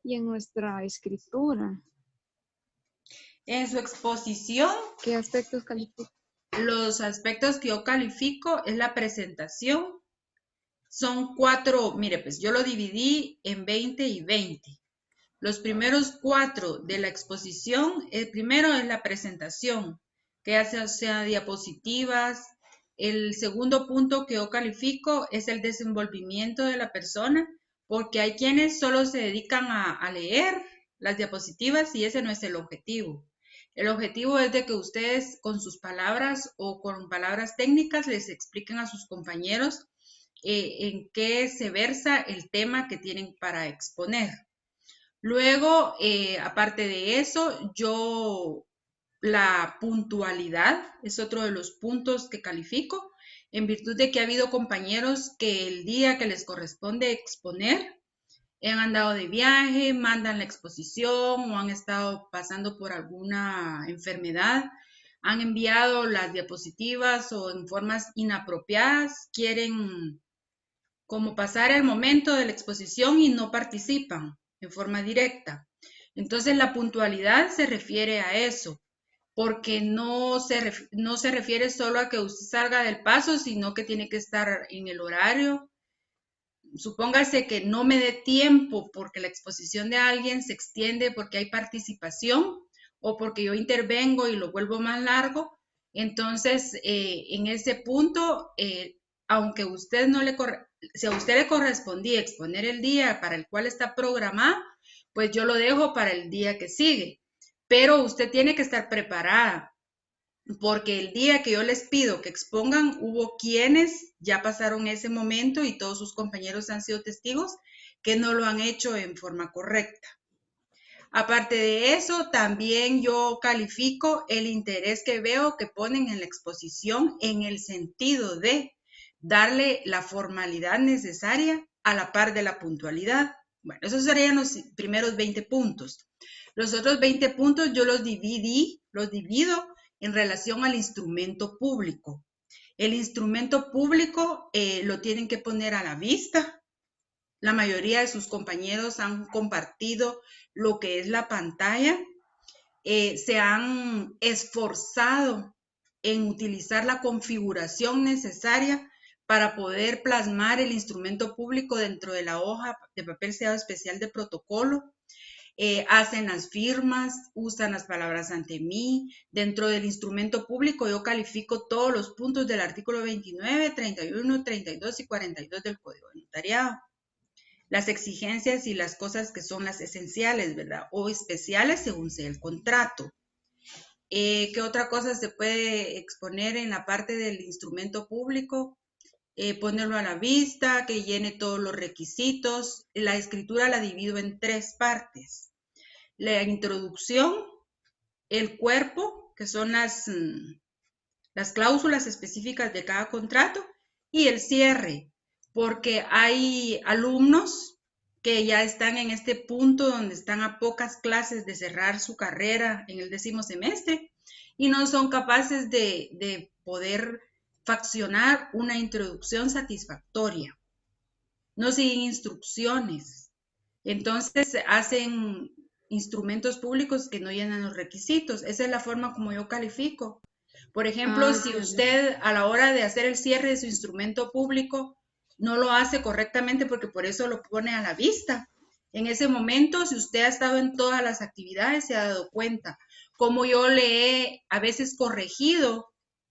y en nuestra escritura. En su exposición, ¿Qué aspectos califican? los aspectos que yo califico es la presentación. Son 4, mire, pues yo lo dividí en 20 y 20. Los primeros 4 de la exposición, el primero es la presentación, que ya sea diapositivas. El segundo punto que yo califico es el desenvolvimiento de la persona, porque hay quienes solo se dedican a leer las diapositivas y ese no es el objetivo. El objetivo es de que ustedes con sus palabras o con palabras técnicas les expliquen a sus compañeros en qué se versa el tema que tienen para exponer. Luego, aparte de eso, la puntualidad es otro de los puntos que califico, en virtud de que ha habido compañeros que el día que les corresponde exponer, han andado de viaje, mandan la exposición o han estado pasando por alguna enfermedad, han enviado las diapositivas o en formas inapropiadas, quieren como pasar el momento de la exposición y no participan en forma directa. Entonces la puntualidad se refiere a eso, porque no se refiere solo a que usted salga del paso, sino que tiene que estar en el horario. Supóngase que no me dé tiempo porque la exposición de alguien se extiende porque hay participación o porque yo intervengo y lo vuelvo más largo. Entonces, en ese punto, aunque si a usted le correspondía exponer el día para el cual está programado, pues yo lo dejo para el día que sigue. Pero usted tiene que estar preparada. porque el día que yo les pido que expongan, hubo quienes ya pasaron ese momento y todos sus compañeros han sido testigos que no lo han hecho en forma correcta. Aparte de eso, también yo califico el interés que veo que ponen en la exposición en el sentido de darle la formalidad necesaria a la par de la puntualidad. Bueno, esos serían los primeros 20 puntos. Los otros 20 puntos yo los divido en relación al instrumento público. El instrumento público lo tienen que poner a la vista. La mayoría de sus compañeros han compartido lo que es la pantalla. Se han esforzado en utilizar la configuración necesaria para poder plasmar el instrumento público dentro de la hoja de papel sellado especial de protocolo. Hacen las firmas, usan las palabras ante mí. Dentro del instrumento público yo califico todos los puntos del artículo 29, 31, 32 y 42 del Código de Notariado. Las exigencias y las cosas que son las esenciales, ¿verdad? O especiales según sea el contrato. ¿Qué otra cosa se puede exponer en la parte del instrumento público? Ponerlo a la vista, que llene todos los requisitos. La escritura la divido en 3 partes. La introducción, el cuerpo, que son las cláusulas específicas de cada contrato, y el cierre, porque hay alumnos que ya están en este punto donde están a pocas clases de cerrar su carrera en el 10º semestre y no son capaces de poder faccionar una introducción satisfactoria. No siguen instrucciones. Entonces hacen instrumentos públicos que no llenan los requisitos. Esa es la forma como yo califico. Por ejemplo, si usted a la hora de hacer el cierre de su instrumento público no lo hace correctamente porque por eso lo pone a la vista. En ese momento, si usted ha estado en todas las actividades, se ha dado cuenta. Como yo le he a veces corregido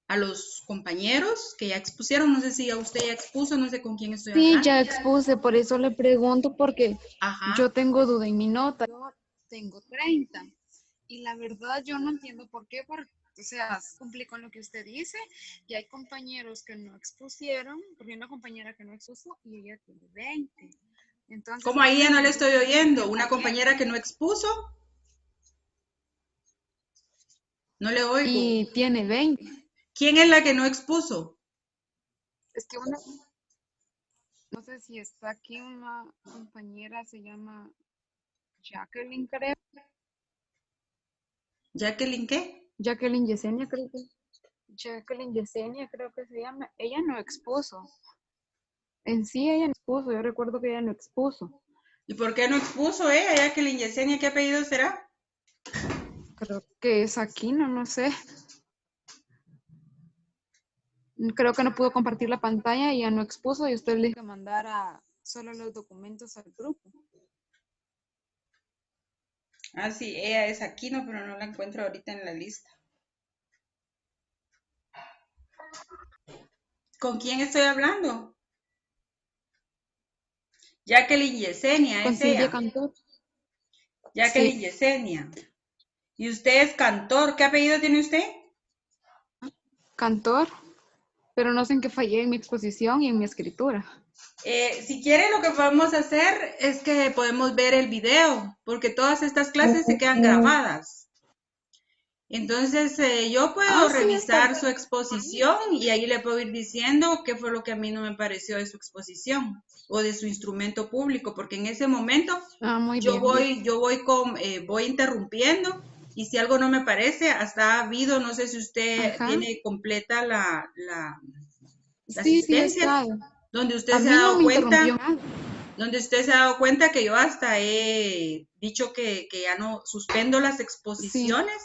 a los compañeros que ya expusieron, no sé si a usted ya expuso, no sé con quién estoy hablando. Sí, ya expuse, por eso le pregunto, porque Ajá. yo tengo duda en mi nota. Yo tengo 30 y la verdad yo no entiendo por qué, porque, o sea, cumplí con lo que usted dice y hay compañeros que no expusieron, porque hay una compañera que no expuso y ella tiene 20. Entonces, ¿cómo ahí ya no le estoy oyendo? ¿Una compañera que no expuso? No le oigo. Y tiene 20. ¿Quién es la que no expuso? Es que una, no sé si está aquí una compañera, se llama Jacqueline, creo. ¿Jacqueline qué? Jacqueline Yesenia, creo que. Jacqueline Yesenia, creo que se llama. Ella no expuso. En sí, ella no expuso. Yo recuerdo que ella no expuso. ¿Y por qué no expuso ella, Jacqueline Yesenia? ¿Qué apellido será? Creo que es Aquino, no sé. Creo que no pudo compartir la pantalla y ya no expuso y usted le dijo que mandara solo los documentos al grupo. Ah, sí, ella es Aquino, pero no la encuentro ahorita en la lista. ¿Con quién estoy hablando? Jacqueline Yesenia, Con es Silvia ella. Cantor. Jacqueline Sí. Yesenia. ¿Y usted es Cantor? ¿Qué apellido tiene usted? Cantor, pero no sé en qué fallé en mi exposición y en mi escritura. Si quiere, lo que podemos hacer es que podemos ver el video, porque todas estas clases se quedan grabadas. Entonces, yo puedo Sí, revisar está su exposición y ahí le puedo ir diciendo qué fue lo que a mí no me pareció de su exposición o de su instrumento público, porque en ese momento muy yo bien. voy interrumpiendo y si algo no me parece, hasta ha habido, no sé si usted Ajá. tiene completa la Sí, asistencia, está. donde usted A se mí ha no dado me cuenta, interrumpió nada. donde usted se ha dado cuenta que yo hasta he dicho que ya no suspendo las exposiciones,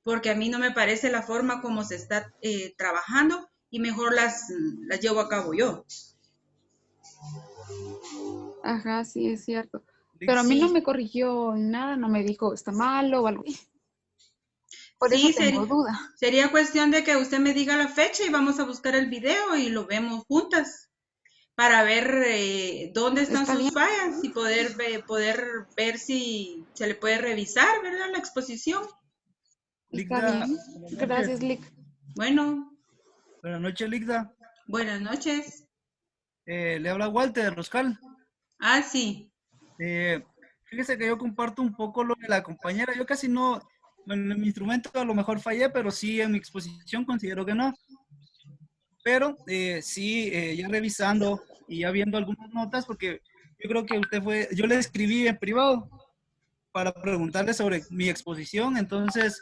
porque a mí no me parece la forma como se está trabajando y mejor las llevo a cabo yo. Ajá, sí, es cierto. Pero a mí no me corrigió en nada, no me dijo está malo o algo. Por eso tengo duda. Sería cuestión de que usted me diga la fecha y vamos a buscar el video y lo vemos juntas para ver dónde están sus fallas y poder ver si se le puede revisar, ¿verdad? La exposición. Está bien. Gracias, Lick. Bueno, Buenas noches, Ligda. buenas noches. Le habla Walter de Roscal. Ah, sí. Fíjese que yo comparto un poco lo de la compañera. Yo casi no, bueno, en mi instrumento a lo mejor fallé, pero sí en mi exposición considero que no. Pero sí, ya revisando y ya viendo algunas notas, porque yo creo que yo le escribí en privado para preguntarle sobre mi exposición. Entonces,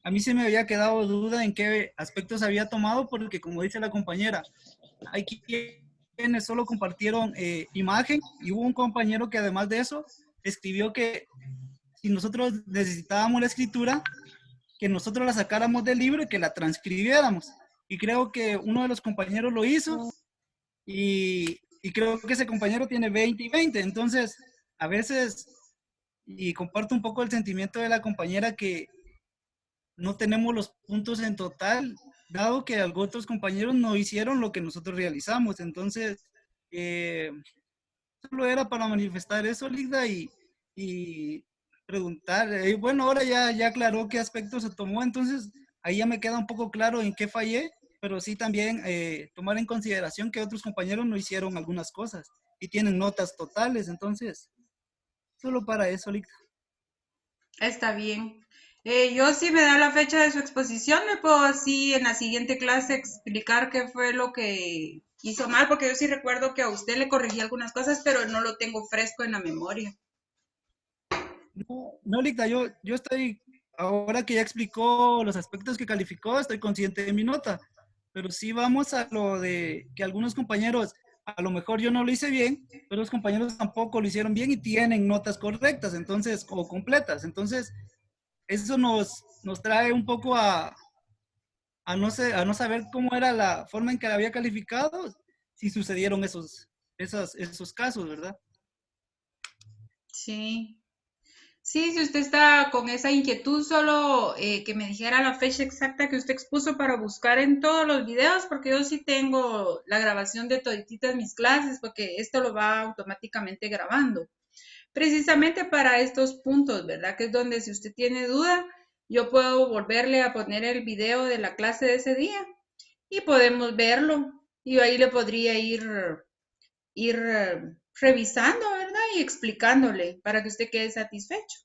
a mí se me había quedado duda en qué aspectos había tomado, porque como dice la compañera, hay quienes solo compartieron imagen y hubo un compañero que además de eso escribió que si nosotros necesitábamos la escritura, que nosotros la sacáramos del libro y que la transcribiéramos. Y creo que uno de los compañeros lo hizo y creo que ese compañero tiene 20 y 20. Entonces, a veces, y comparto un poco el sentimiento de la compañera que no tenemos los puntos en total, dado que algunos otros compañeros no hicieron lo que nosotros realizamos. Entonces, solo era para manifestar eso, Ligda, y preguntar. Bueno, ahora ya aclaró qué aspectos se tomó, entonces ahí ya me queda un poco claro en qué fallé, pero sí también tomar en consideración que otros compañeros no hicieron algunas cosas y tienen notas totales. Entonces, solo para eso, Ligda. Está bien. Yo si me da la fecha de su exposición, le puedo así en la siguiente clase explicar qué fue lo que hizo mal, porque yo sí recuerdo que a usted le corregí algunas cosas, pero no lo tengo fresco en la memoria. No, Ligda, yo estoy, ahora que ya explicó los aspectos que calificó, estoy consciente de mi nota, pero sí vamos a lo de que algunos compañeros, a lo mejor yo no lo hice bien, pero los compañeros tampoco lo hicieron bien y tienen notas correctas, entonces, o completas. Entonces, eso nos trae un poco a no saber cómo era la forma en que la había calificado, si sucedieron esos casos, ¿verdad? Sí. Sí, si usted está con esa inquietud, solo que me dijera la fecha exacta que usted expuso para buscar en todos los videos, porque yo sí tengo la grabación de todititas mis clases, porque esto lo va automáticamente grabando. Precisamente para estos puntos, ¿verdad? Que es donde si usted tiene duda, yo puedo volverle a poner el video de la clase de ese día y podemos verlo. Y ahí le podría ir revisando, ¿verdad? Y explicándole para que usted quede satisfecho.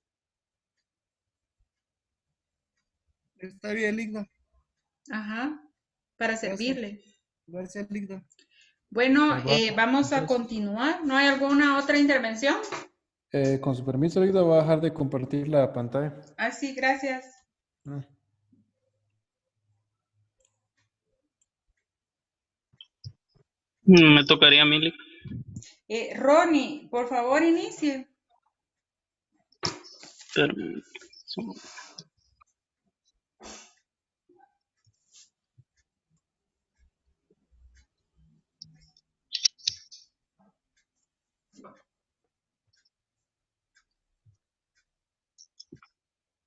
Está bien, Ligda. Ajá, para Gracias. servirle. Gracias, Ligda. Bueno, Bueno, vamos a entonces, continuar. ¿No hay alguna otra intervención? con su permiso, Ligda, voy a dejar de compartir la pantalla. Ah, sí, gracias. Ah. Me tocaría a mí, Lick. Ronnie, por favor, inicie. Permiso.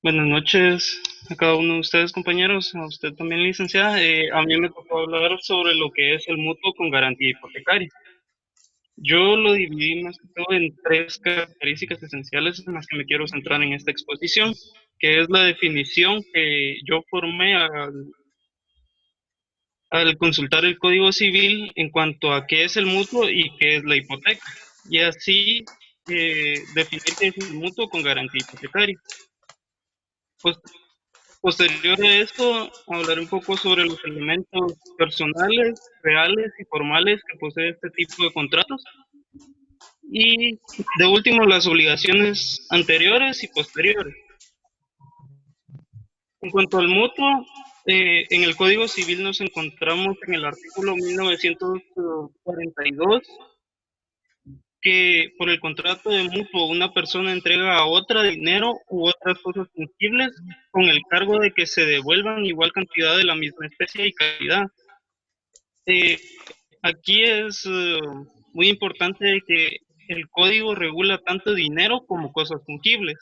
Buenas noches a cada uno de ustedes, compañeros, a usted también, licenciada. A mí me tocó hablar sobre lo que es el mutuo con garantía hipotecaria. Yo lo dividí más que todo en tres características esenciales en las que me quiero centrar en esta exposición, que es la definición que yo formé al consultar el Código Civil en cuanto a qué es el mutuo y qué es la hipoteca, y así definir qué es el mutuo con garantía hipotecaria. Pues, posterior a esto, hablaré un poco sobre los elementos personales, reales y formales que posee este tipo de contratos. Y de último, las obligaciones anteriores y posteriores. En cuanto al mutuo, en el Código Civil nos encontramos en el artículo 1942, que por el contrato de mutuo una persona entrega a otra dinero u otras cosas fungibles con el cargo de que se devuelvan igual cantidad de la misma especie y calidad. Aquí es muy importante que el código regula tanto dinero como cosas fungibles,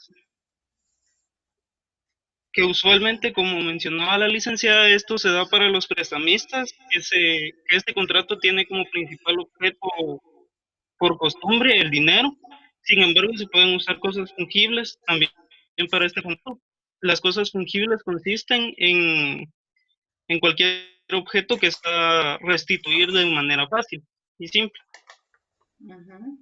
que usualmente, como mencionaba la licenciada, esto se da para los prestamistas, que este contrato tiene como principal objeto por costumbre el dinero. Sin embargo, se pueden usar cosas fungibles también para este contrato. Las cosas fungibles consisten en cualquier objeto que está restituir de manera fácil y simple. Ujú.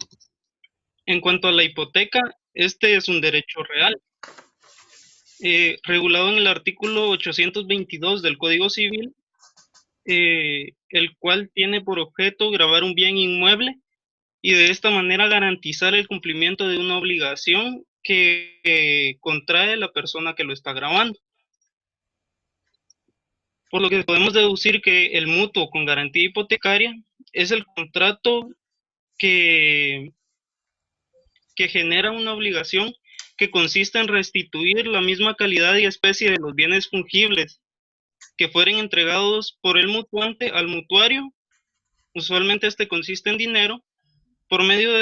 En cuanto a la hipoteca, este es un derecho real, regulado en el artículo 822 del Código Civil, el cual tiene por objeto gravar un bien inmueble y de esta manera garantizar el cumplimiento de una obligación que contrae la persona que lo está grabando. Por lo que podemos deducir que el mutuo con garantía hipotecaria es el contrato que genera una obligación que consiste en restituir la misma calidad y especie de los bienes fungibles que fueren entregados por el mutuante al mutuario. Usualmente este consiste en dinero por medio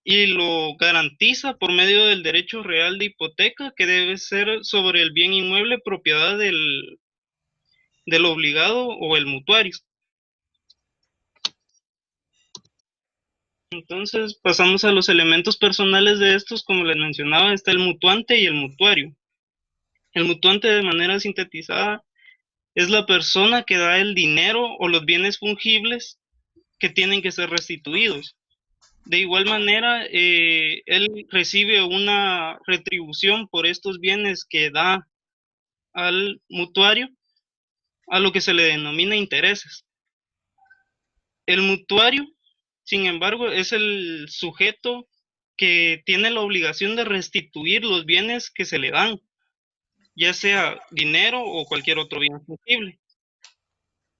y lo garantiza por medio del derecho real de hipoteca, que debe ser sobre el bien inmueble propiedad del obligado o el mutuario. Entonces pasamos a los elementos personales de estos. Como les mencionaba, está el mutuante y el mutuario. El mutuante, de manera sintetizada, es la persona que da el dinero o los bienes fungibles que tienen que ser restituidos. De igual manera, él recibe una retribución por estos bienes que da al mutuario, a lo que se le denomina intereses. El mutuario, sin embargo, es el sujeto que tiene la obligación de restituir los bienes que se le dan, ya sea dinero o cualquier otro bien fungible.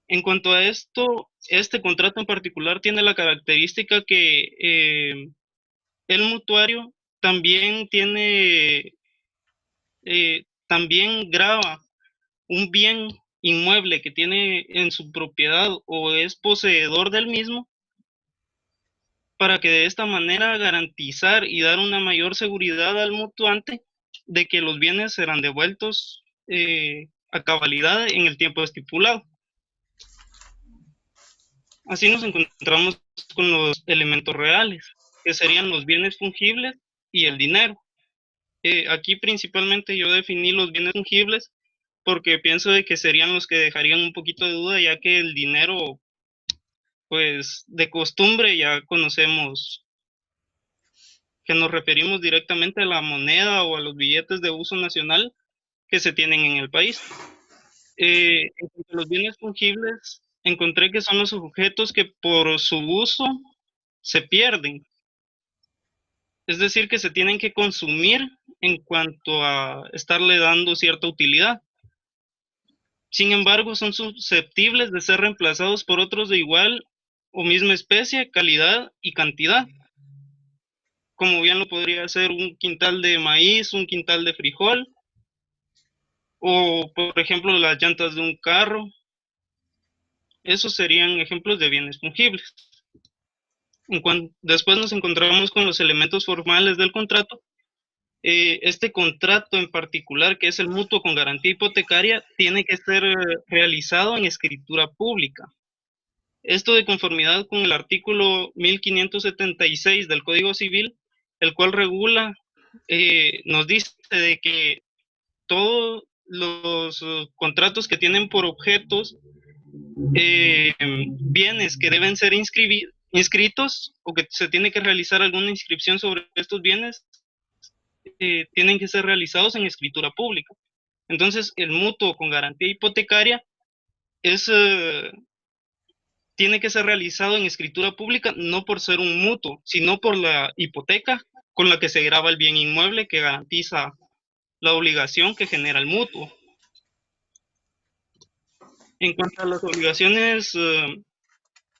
En cuanto a esto, este contrato en particular tiene la característica que el mutuario también también grava un bien inmueble que tiene en su propiedad o es poseedor del mismo, para que de esta manera garantizar y dar una mayor seguridad al mutuante de que los bienes serán devueltos a cabalidad en el tiempo estipulado. Así nos encontramos con los elementos reales, que serían los bienes fungibles y el dinero. Aquí principalmente yo definí los bienes fungibles porque pienso de que serían los que dejarían un poquito de duda, ya que el dinero, pues de costumbre ya conocemos que nos referimos directamente a la moneda o a los billetes de uso nacional que se tienen en el país. En cuanto a los bienes fungibles, encontré que son los objetos que por su uso se pierden. Es decir, que se tienen que consumir en cuanto a estarle dando cierta utilidad. Sin embargo, son susceptibles de ser reemplazados por otros de igual o misma especie, calidad y cantidad, como bien lo podría ser un quintal de maíz, un quintal de frijol, o por ejemplo las llantas de un carro. Esos serían ejemplos de bienes fungibles. Después nos encontramos con los elementos formales del contrato. Este contrato en particular, que es el mutuo con garantía hipotecaria, tiene que ser realizado en escritura pública. Esto de conformidad con el artículo 1576 del Código Civil, el cual regula, nos dice de que todos los contratos que tienen por objetos bienes que deben ser inscritos o que se tiene que realizar alguna inscripción sobre estos bienes, tienen que ser realizados en escritura pública. Entonces, el mutuo con garantía hipotecaria tiene que ser realizado en escritura pública, no por ser un mutuo, sino por la hipoteca con la que se grava el bien inmueble que garantiza la obligación que genera el mutuo. En cuanto a las obligaciones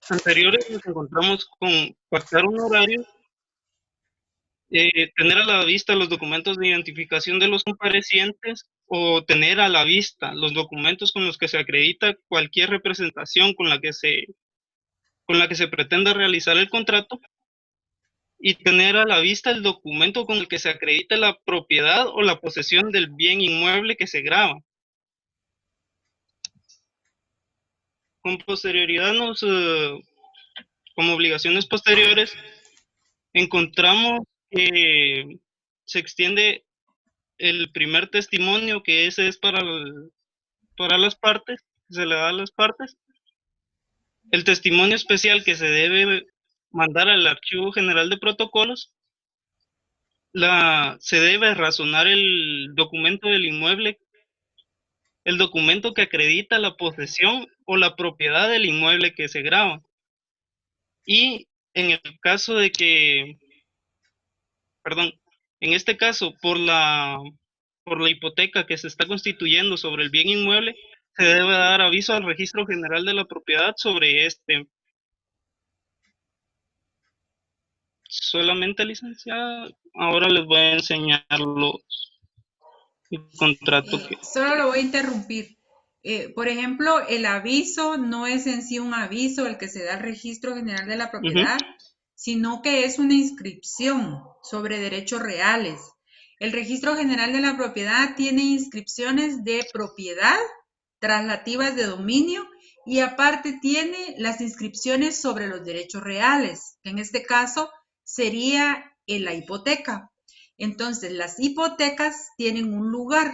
anteriores, nos encontramos con pactar un horario, tener a la vista los documentos de identificación de los comparecientes o tener a la vista los documentos con los que se acredita cualquier representación con la que se pretenda realizar el contrato, y tener a la vista el documento con el que se acredita la propiedad o la posesión del bien inmueble que se grava. Con posterioridad, como obligaciones posteriores, encontramos que se extiende el primer testimonio, que ese es para las partes, que se le da a las partes, el testimonio especial que se debe mandar al Archivo General de Protocolos, se debe razonar el documento del inmueble, el documento que acredita la posesión o la propiedad del inmueble que se graba. Y en el caso de que, perdón, en este caso, por la hipoteca que se está constituyendo sobre el bien inmueble, se debe dar aviso al Registro General de la Propiedad sobre este. Solamente, licenciada, ahora les voy a enseñar el contrato que... Solo lo voy a interrumpir. Por ejemplo, el aviso no es en sí un aviso el que se da al Registro General de la Propiedad, sino que es una inscripción sobre derechos reales. El Registro General de la Propiedad tiene inscripciones de propiedad, traslativas de dominio, y aparte tiene las inscripciones sobre los derechos reales, que en este caso sería en la hipoteca. Entonces, las hipotecas tienen un lugar,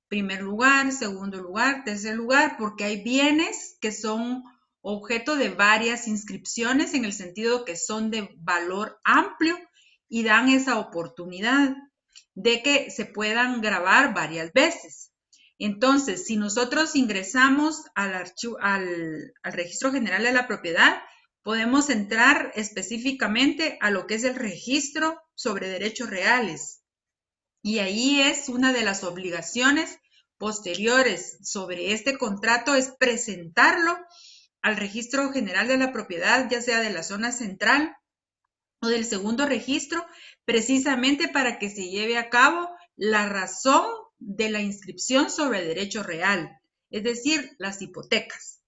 primer lugar, segundo lugar, tercer lugar, porque hay bienes que son objeto de varias inscripciones en el sentido que son de valor amplio y dan esa oportunidad de que se puedan grabar varias veces. Entonces, si nosotros ingresamos al Registro General de la Propiedad, podemos entrar específicamente a lo que es el registro sobre derechos reales. Y ahí es una de las obligaciones posteriores sobre este contrato, es presentarlo al Registro General de la Propiedad, ya sea de la zona central o del segundo registro, precisamente para que se lleve a cabo la razón de la inscripción sobre derecho real, es decir, las hipotecas.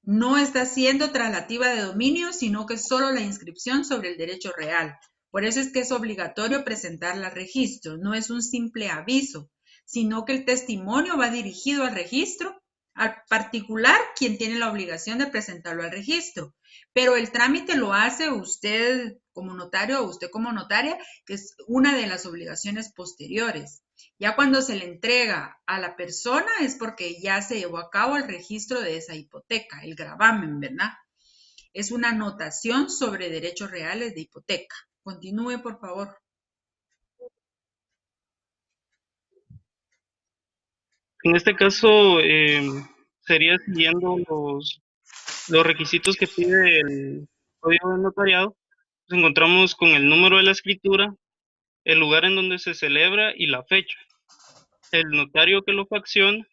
No está siendo traslativa de dominio, sino que es solo la inscripción sobre el derecho real. Por eso es que es obligatorio presentarla al registro, no es un simple aviso, sino que el testimonio va dirigido al registro, al particular quien tiene la obligación de presentarlo al registro. Pero el trámite lo hace usted como notario o usted como notaria, que es una de las obligaciones posteriores. Ya cuando se le entrega a la persona es porque ya se llevó a cabo el registro de esa hipoteca, el gravamen, ¿verdad? Es una anotación sobre derechos reales de hipoteca. Continúe, por favor. En este caso, sería siguiendo los requisitos que pide el Código de Notariado. Nos encontramos con el número de la escritura, el lugar en donde se celebra y la fecha. El notario que lo facciona,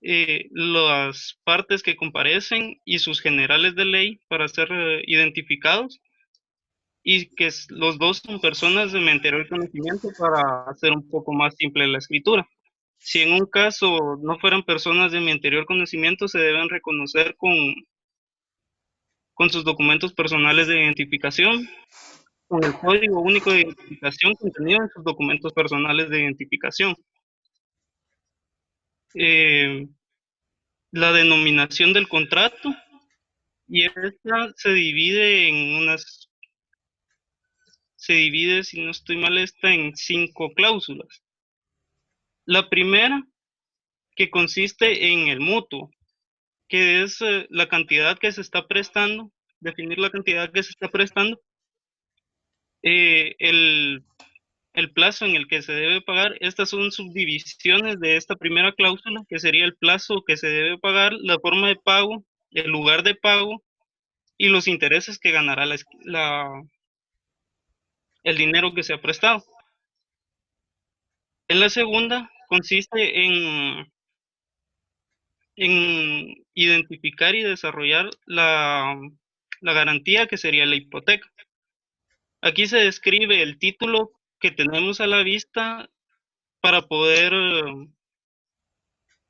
las partes que comparecen y sus generales de ley para ser identificados, y que los dos son personas de mi anterior conocimiento para hacer un poco más simple la escritura. Si en un caso no fueran personas de mi anterior conocimiento, se deben reconocer con sus documentos personales de identificación, con el código único de identificación contenido en sus documentos personales de identificación. La denominación del contrato, y esta se divide si no estoy mal, en 5 cláusulas. La primera, que consiste en el mutuo, que es la cantidad que se está prestando, definir la cantidad que se está prestando, el plazo en el que se debe pagar. Estas son subdivisiones de esta primera cláusula, que sería el plazo que se debe pagar, la forma de pago, el lugar de pago y los intereses que ganará el dinero que se ha prestado. En la segunda consiste en identificar y desarrollar la garantía, que sería la hipoteca. Aquí se describe el título que tenemos a la vista para poder,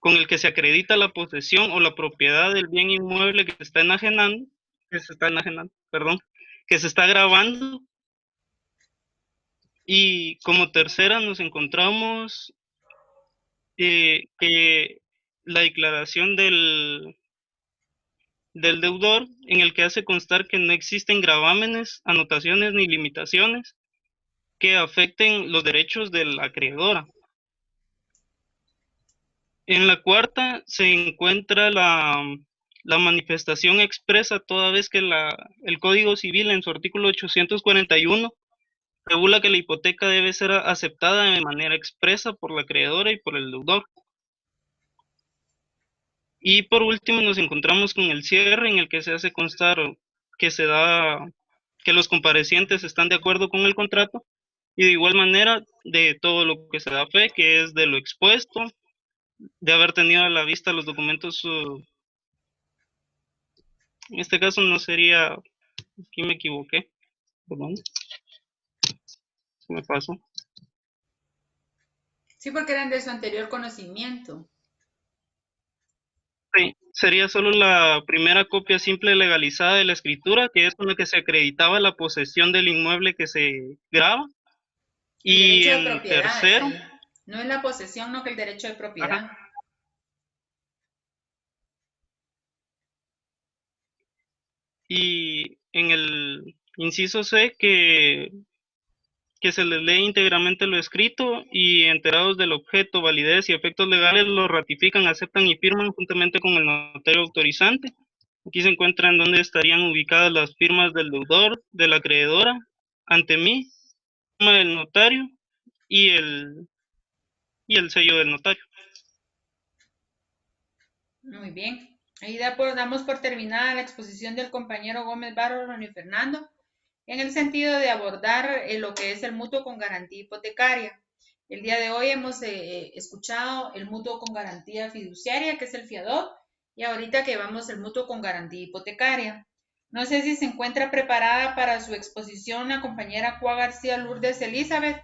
con el que se acredita la posesión o la propiedad del bien inmueble que se está enajenando, que se está grabando. Y como tercera nos encontramos que la declaración del deudor, en el que hace constar que no existen gravámenes, anotaciones ni limitaciones que afecten los derechos de la acreedora. En la cuarta se encuentra la manifestación expresa, toda vez que el Código Civil en su artículo 841 regula que la hipoteca debe ser aceptada de manera expresa por la acreedora y por el deudor. Y por último nos encontramos con el cierre, en el que se hace constar que los comparecientes están de acuerdo con el contrato, y de igual manera de todo lo que se da fe, que es de lo expuesto, de haber tenido a la vista los documentos. En este caso no sería, aquí me equivoqué, perdón, se me pasó. Sí, porque eran de su anterior conocimiento. Sí, sería solo la primera copia simple legalizada de la escritura, que es con la que se acreditaba la posesión del inmueble que se graba. El Y derecho de en propiedad tercero, es ahí. No es la posesión, no que el derecho de propiedad. ajá, y en el inciso C, que se les lee íntegramente lo escrito, y enterados del objeto, validez y efectos legales lo ratifican, aceptan y firman juntamente con el notario autorizante. Aquí se encuentran dónde estarían ubicadas las firmas del deudor, de la acreedora, ante mí, firma del notario y el sello del notario. Muy bien. Ahí damos por terminada la exposición del compañero Gómez Barro, Ronnie Fernando, en el sentido de abordar lo que es el mutuo con garantía hipotecaria. El día de hoy hemos escuchado el mutuo con garantía fiduciaria, que es el fiador, y ahorita que vamos el mutuo con garantía hipotecaria. No sé si se encuentra preparada para su exposición la compañera Cua García Lourdes Elizabeth.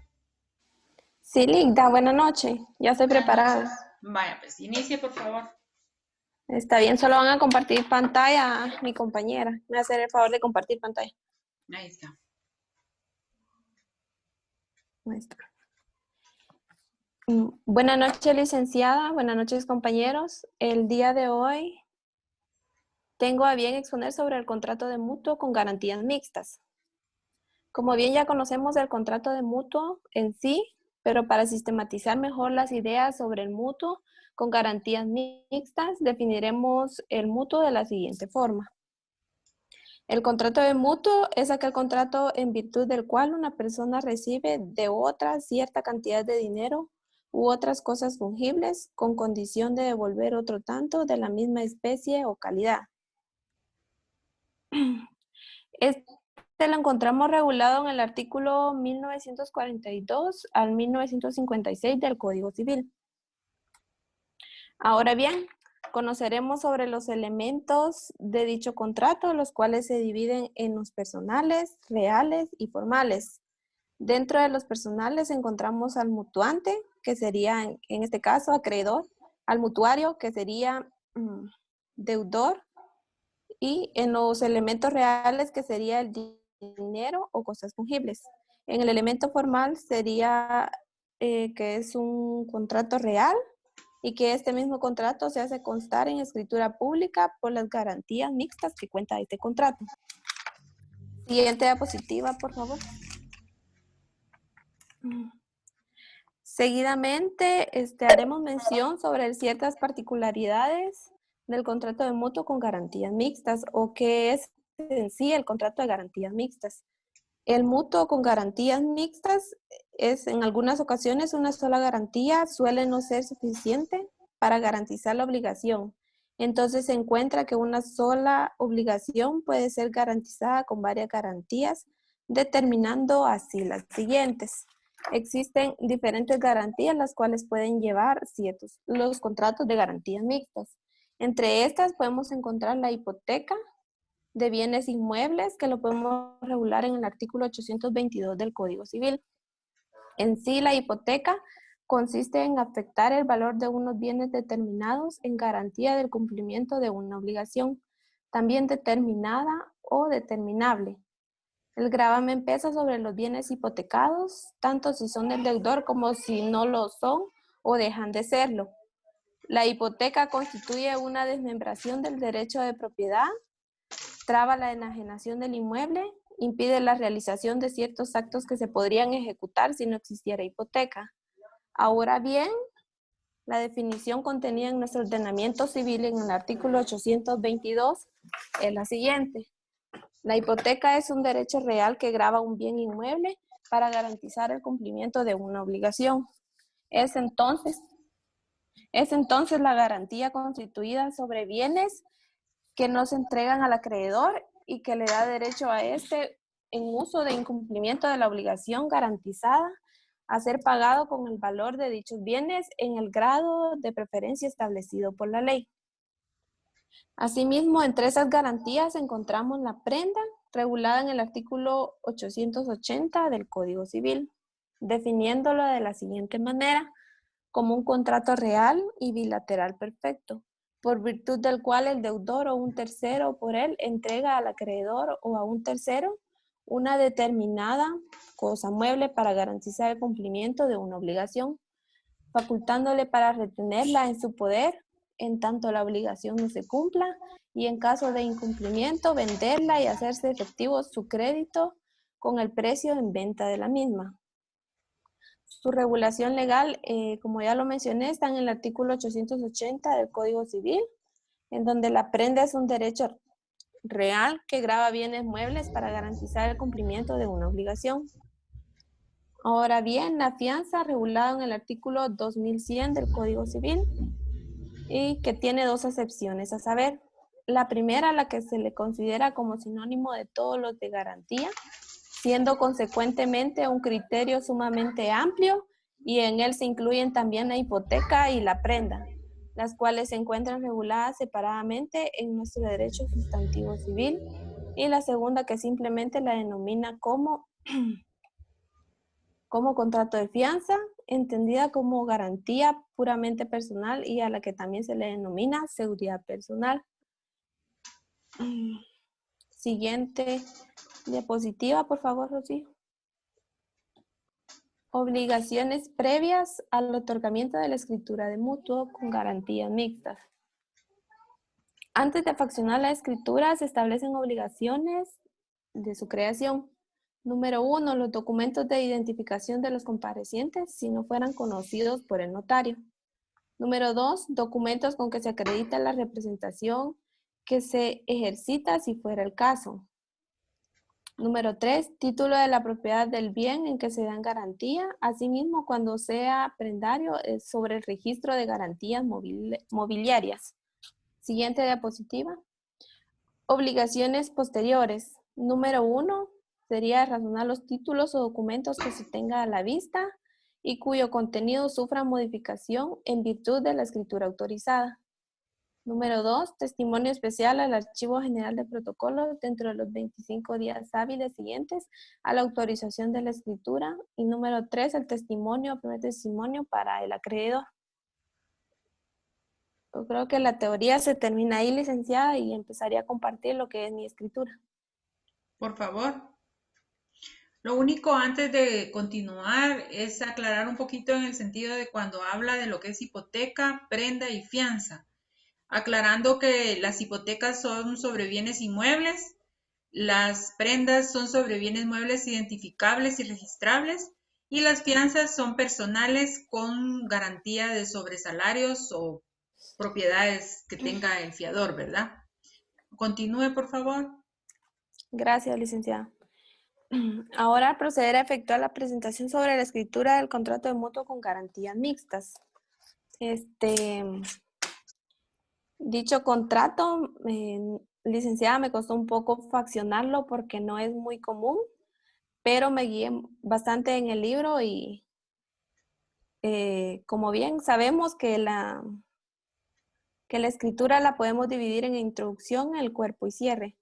Sí, Ligda, buenas noches. Ya estoy Buenas preparada. noches. Vaya, pues inicie, por favor. Está bien, solo van a compartir pantalla mi compañera. Me va a hacer el favor de compartir pantalla. Ahí está. Ahí está. Buenas noches, licenciada. Buenas noches, compañeros. El día de hoy tengo a bien exponer sobre el contrato de mutuo con garantías mixtas. Como bien ya conocemos el contrato de mutuo en sí, pero para sistematizar mejor las ideas sobre el mutuo con garantías mixtas, definiremos el mutuo de la siguiente forma. El contrato de mutuo es aquel contrato en virtud del cual una persona recibe de otra cierta cantidad de dinero u otras cosas fungibles con condición de devolver otro tanto de la misma especie o calidad. Este lo encontramos regulado en el artículo 1942 al 1956 del Código Civil. Ahora bien, conoceremos sobre los elementos de dicho contrato, los cuales se dividen en los personales, reales y formales. Dentro de los personales encontramos al mutuante, que sería en este caso acreedor, al mutuario, que sería deudor, y en los elementos reales, que sería el dinero o cosas fungibles. En el elemento formal sería que es un contrato real y que este mismo contrato se hace constar en escritura pública por las garantías mixtas que cuenta este contrato. Siguiente diapositiva, por favor. Seguidamente haremos mención sobre ciertas particularidades del contrato de mutuo con garantías mixtas, o qué es en sí el contrato de garantías mixtas. El mutuo con garantías mixtas es en algunas ocasiones una sola garantía, suele no ser suficiente para garantizar la obligación. Entonces se encuentra que una sola obligación puede ser garantizada con varias garantías, determinando así las siguientes. Existen diferentes garantías las cuales pueden llevar los contratos de garantías mixtas. Entre estas podemos encontrar la hipoteca de bienes inmuebles, que lo podemos regular en el artículo 822 del Código Civil. En sí, la hipoteca consiste en afectar el valor de unos bienes determinados en garantía del cumplimiento de una obligación, también determinada o determinable. El gravamen pesa sobre los bienes hipotecados, tanto si son del deudor como si no lo son o dejan de serlo. La hipoteca constituye una desmembración del derecho de propiedad, traba la enajenación del inmueble, impide la realización de ciertos actos que se podrían ejecutar si no existiera hipoteca. Ahora bien, La definición contenida en nuestro ordenamiento civil en el artículo 822 es la siguiente. La hipoteca es un derecho real que grava un bien inmueble para garantizar el cumplimiento de una obligación. Es entonces la garantía constituida sobre bienes que no se entregan al acreedor y que le da derecho a este en uso de incumplimiento de la obligación garantizada a ser pagado con el valor de dichos bienes en el grado de preferencia establecido por la ley. Asimismo, entre esas garantías encontramos la prenda regulada en el artículo 880 del Código Civil, definiéndolo de la siguiente manera, como un contrato real y bilateral perfecto, por virtud del cual el deudor o un tercero por él entrega al acreedor o a un tercero una determinada cosa mueble para garantizar el cumplimiento de una obligación, facultándole para retenerla en su poder en tanto la obligación no se cumpla y en caso de incumplimiento venderla y hacerse efectivo su crédito con el precio en venta de la misma. Su regulación legal, como ya lo mencioné, está en el artículo 880 del Código Civil, en donde la prenda es un derecho real que grava bienes muebles para garantizar el cumplimiento de una obligación. Ahora bien, la fianza regulada en el artículo 2100 del Código Civil y que tiene dos acepciones, a saber, la primera, la que se le considera como sinónimo de todos los de garantía, siendo consecuentemente un criterio sumamente amplio y en él se incluyen también la hipoteca y la prenda, las cuales se encuentran reguladas separadamente en nuestro derecho sustantivo civil, y la segunda que simplemente la denomina como contrato de fianza, entendida como garantía puramente personal y a la que también se le denomina seguridad personal. Siguiente diapositiva, por favor, Rocío. Obligaciones previas al otorgamiento de la escritura de mutuo con garantías mixtas. Antes de faccionar la escritura se establecen obligaciones de su creación. Número 1, los documentos de identificación de los comparecientes si no fueran conocidos por el notario. Número 2, documentos con que se acredita la representación que se ejercita si fuera el caso. Número 3, título de la propiedad del bien en que se dan garantía, asimismo cuando sea prendario sobre el registro de garantías mobiliarias. Siguiente diapositiva. Obligaciones posteriores. Número 1, sería razonar los títulos o documentos que se tenga a la vista y cuyo contenido sufra modificación en virtud de la escritura autorizada. Número 2, testimonio especial al Archivo General de Protocolos dentro de los 25 días hábiles siguientes a la autorización de la escritura. Y número 3, el primer testimonio para el acreedor. Yo creo que la teoría se termina ahí, licenciada, y empezaría a compartir lo que es mi escritura. Por favor. Lo único antes de continuar es aclarar un poquito en el sentido de cuando habla de lo que es hipoteca, prenda y fianza. Aclarando que las hipotecas son sobre bienes inmuebles, las prendas son sobre bienes muebles identificables y registrables, y las fianzas son personales con garantía de sobresalarios o propiedades que tenga el fiador, ¿verdad? Continúe, por favor. Gracias, licenciada. Ahora proceder a efectuar la presentación sobre la escritura del contrato de mutuo con garantías mixtas. Dicho contrato, licenciada, me costó un poco faccionarlo porque no es muy común, pero me guié bastante en el libro y como bien sabemos que la escritura la podemos dividir en introducción, el cuerpo y cierre,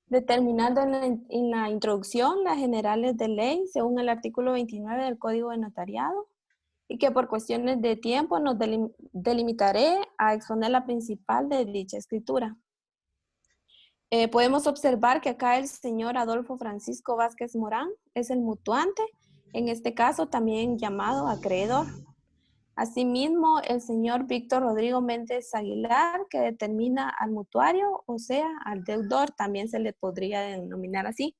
determinando en la introducción las generales de ley según el artículo 29 del Código de Notariado, y que por cuestiones de tiempo nos delimitaré a exponer la principal de dicha escritura. Podemos observar que acá el señor Adolfo Francisco Vázquez Morán es el mutuante, en este caso también llamado acreedor. Asimismo, el señor Víctor Rodrigo Méndez Aguilar, que determina al mutuario, o sea, al deudor, también se le podría denominar así.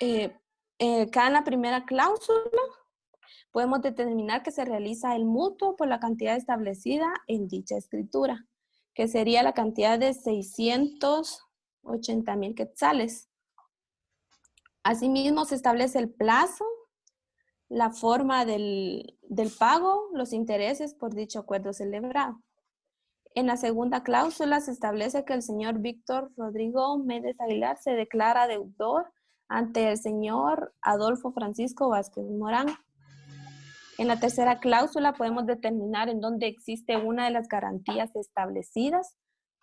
Acá en la primera cláusula podemos determinar que se realiza el mutuo por la cantidad establecida en dicha escritura, que sería la cantidad de 680,000 quetzales. Asimismo, se establece el plazo, la forma del pago, los intereses por dicho acuerdo celebrado. En la segunda cláusula se establece que el señor Víctor Rodrigo Méndez Aguilar se declara deudor ante el señor Adolfo Francisco Vázquez Morán. En la tercera cláusula podemos determinar en dónde existe una de las garantías establecidas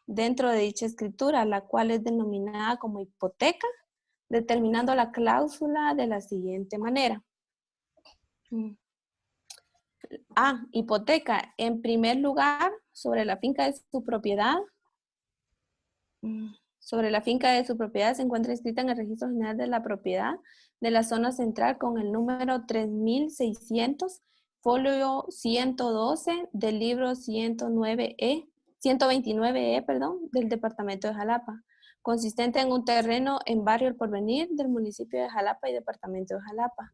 dentro de dicha escritura, la cual es denominada como hipoteca, determinando la cláusula de la siguiente manera. Hipoteca. En primer lugar, sobre la finca de su propiedad. Sobre la finca de su propiedad se encuentra inscrita en el Registro General de la Propiedad de la Zona Central con el número 3600, folio 112 del libro 129E, del Departamento de Jalapa, consistente en un terreno en barrio El Porvenir del municipio de Jalapa y Departamento de Jalapa,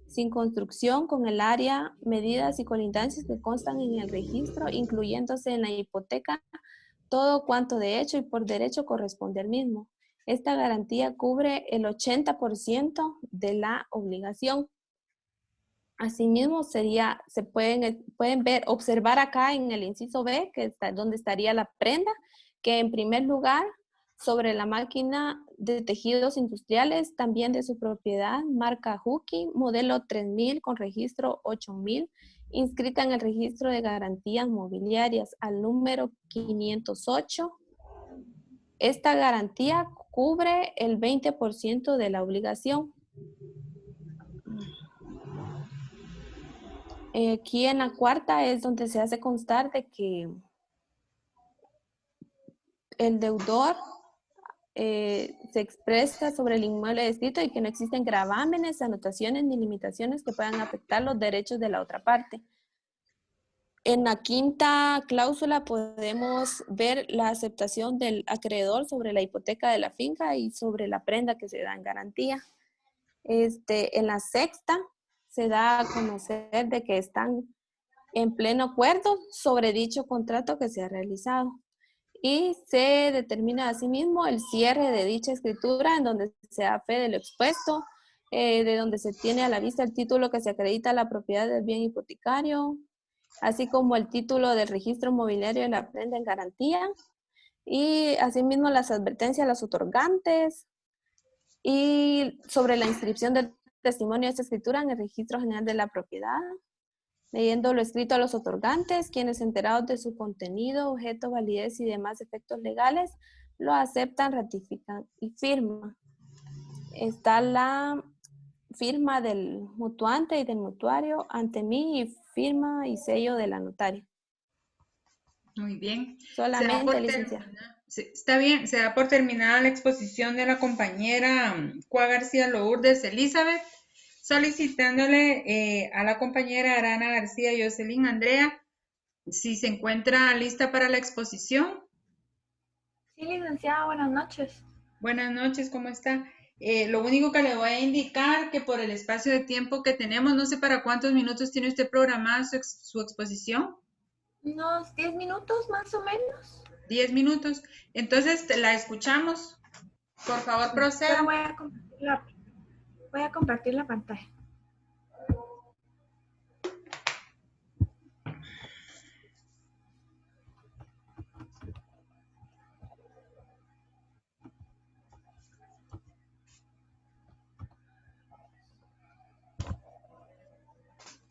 sin construcción, con el área, medidas y colindancias que constan en el registro, incluyéndose en la hipoteca todo cuanto de hecho y por derecho corresponde al mismo. Esta garantía cubre el 80% de la obligación. Asimismo, se pueden observar acá en el inciso B, que está donde estaría la prenda, que en primer lugar, sobre la máquina de tejidos industriales, también de su propiedad, marca Juki, modelo 3000 con registro 8000, inscrita en el registro de garantías mobiliarias al número 508. Esta garantía cubre el 20% de la obligación. Aquí en la cuarta es donde se hace constar de que el deudor se expresa sobre el inmueble descrito y que no existen gravámenes, anotaciones ni limitaciones que puedan afectar los derechos de la otra parte. En la quinta cláusula podemos ver la aceptación del acreedor sobre la hipoteca de la finca y sobre la prenda que se da en garantía. En la sexta se da a conocer de que están en pleno acuerdo sobre dicho contrato que se ha realizado. Y se determina asimismo el cierre de dicha escritura en donde se da fe de lo expuesto, de donde se tiene a la vista el título que se acredita la propiedad del bien hipotecario, así como el título del registro mobiliario de la prenda en garantía, y asimismo las advertencias a los otorgantes, y sobre la inscripción del testimonio de esta escritura en el Registro General de la Propiedad, leyendo lo escrito a los otorgantes, quienes enterados de su contenido, objeto, validez y demás efectos legales, lo aceptan, ratifican y firman. Está la firma del mutuante y del mutuario ante mí y firma y sello de la notaria. Muy bien. Solamente, licenciada. Está bien, se da por terminada la exposición de la compañera Cua García Lourdes Elizabeth, solicitándole a la compañera Arana García Jocelyn Andrea si se encuentra lista para la exposición. Sí, licenciada, buenas noches. Buenas noches, ¿cómo está? Lo único que le voy a indicar que por el espacio de tiempo que tenemos, no sé para cuántos minutos tiene usted programada su exposición. Unos 10 minutos más o menos. 10 minutos. Entonces, la escuchamos. Por favor, proceda. Voy a compartir la pantalla.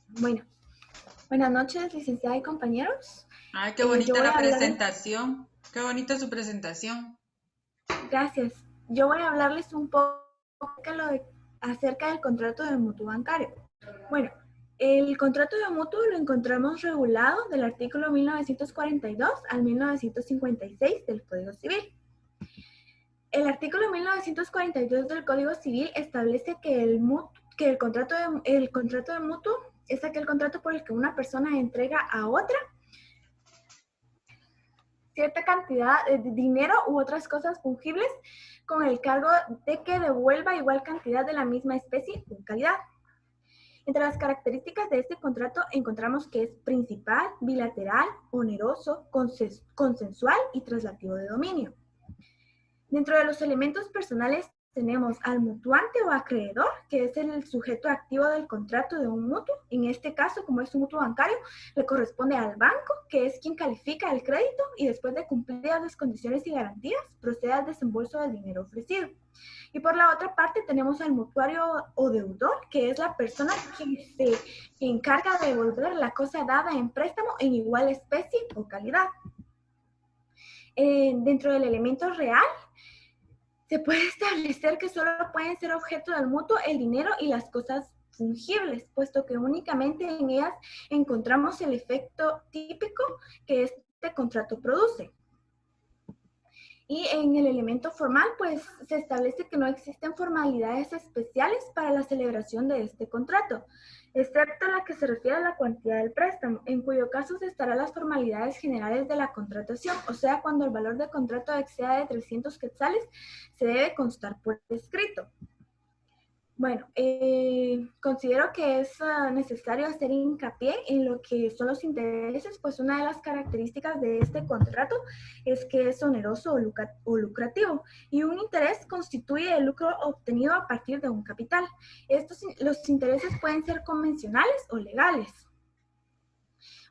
Bueno, buenas noches, licenciada y compañeros. Ay, qué bonita la presentación. Qué bonita su presentación. Gracias. Yo voy a hablarles un poco acerca del contrato de mutuo bancario. Bueno, el contrato de mutuo lo encontramos regulado del artículo 1942 al 1956 del Código Civil. El artículo 1942 del Código Civil establece que el contrato de mutuo es aquel contrato por el que una persona entrega a otra cierta cantidad de dinero u otras cosas fungibles con el cargo de que devuelva igual cantidad de la misma especie o calidad. Entre las características de este contrato encontramos que es principal, bilateral, oneroso, consensual y traslativo de dominio. Dentro de los elementos personales tenemos al mutuante o acreedor, que es el sujeto activo del contrato de un mutuo. En este caso, como es un mutuo bancario, le corresponde al banco, que es quien califica el crédito y después de cumplidas las condiciones y garantías, procede al desembolso del dinero ofrecido. Y por la otra parte tenemos al mutuario o deudor, que es la persona que se encarga de devolver la cosa dada en préstamo en igual especie o calidad. Dentro del elemento real, se puede establecer que solo pueden ser objeto del mutuo el dinero y las cosas fungibles, puesto que únicamente en ellas encontramos el efecto típico que este contrato produce. Y en el elemento formal, pues se establece que no existen formalidades especiales para la celebración de este contrato, excepto la que se refiere a la cuantía del préstamo, en cuyo caso se estarán las formalidades generales de la contratación, o sea, cuando el valor del contrato exceda de 300 quetzales, se debe constar por escrito. Bueno, considero que es necesario hacer hincapié en lo que son los intereses, pues una de las características de este contrato es que es oneroso o lucrativo, y un interés constituye el lucro obtenido a partir de un capital. Los intereses pueden ser convencionales o legales.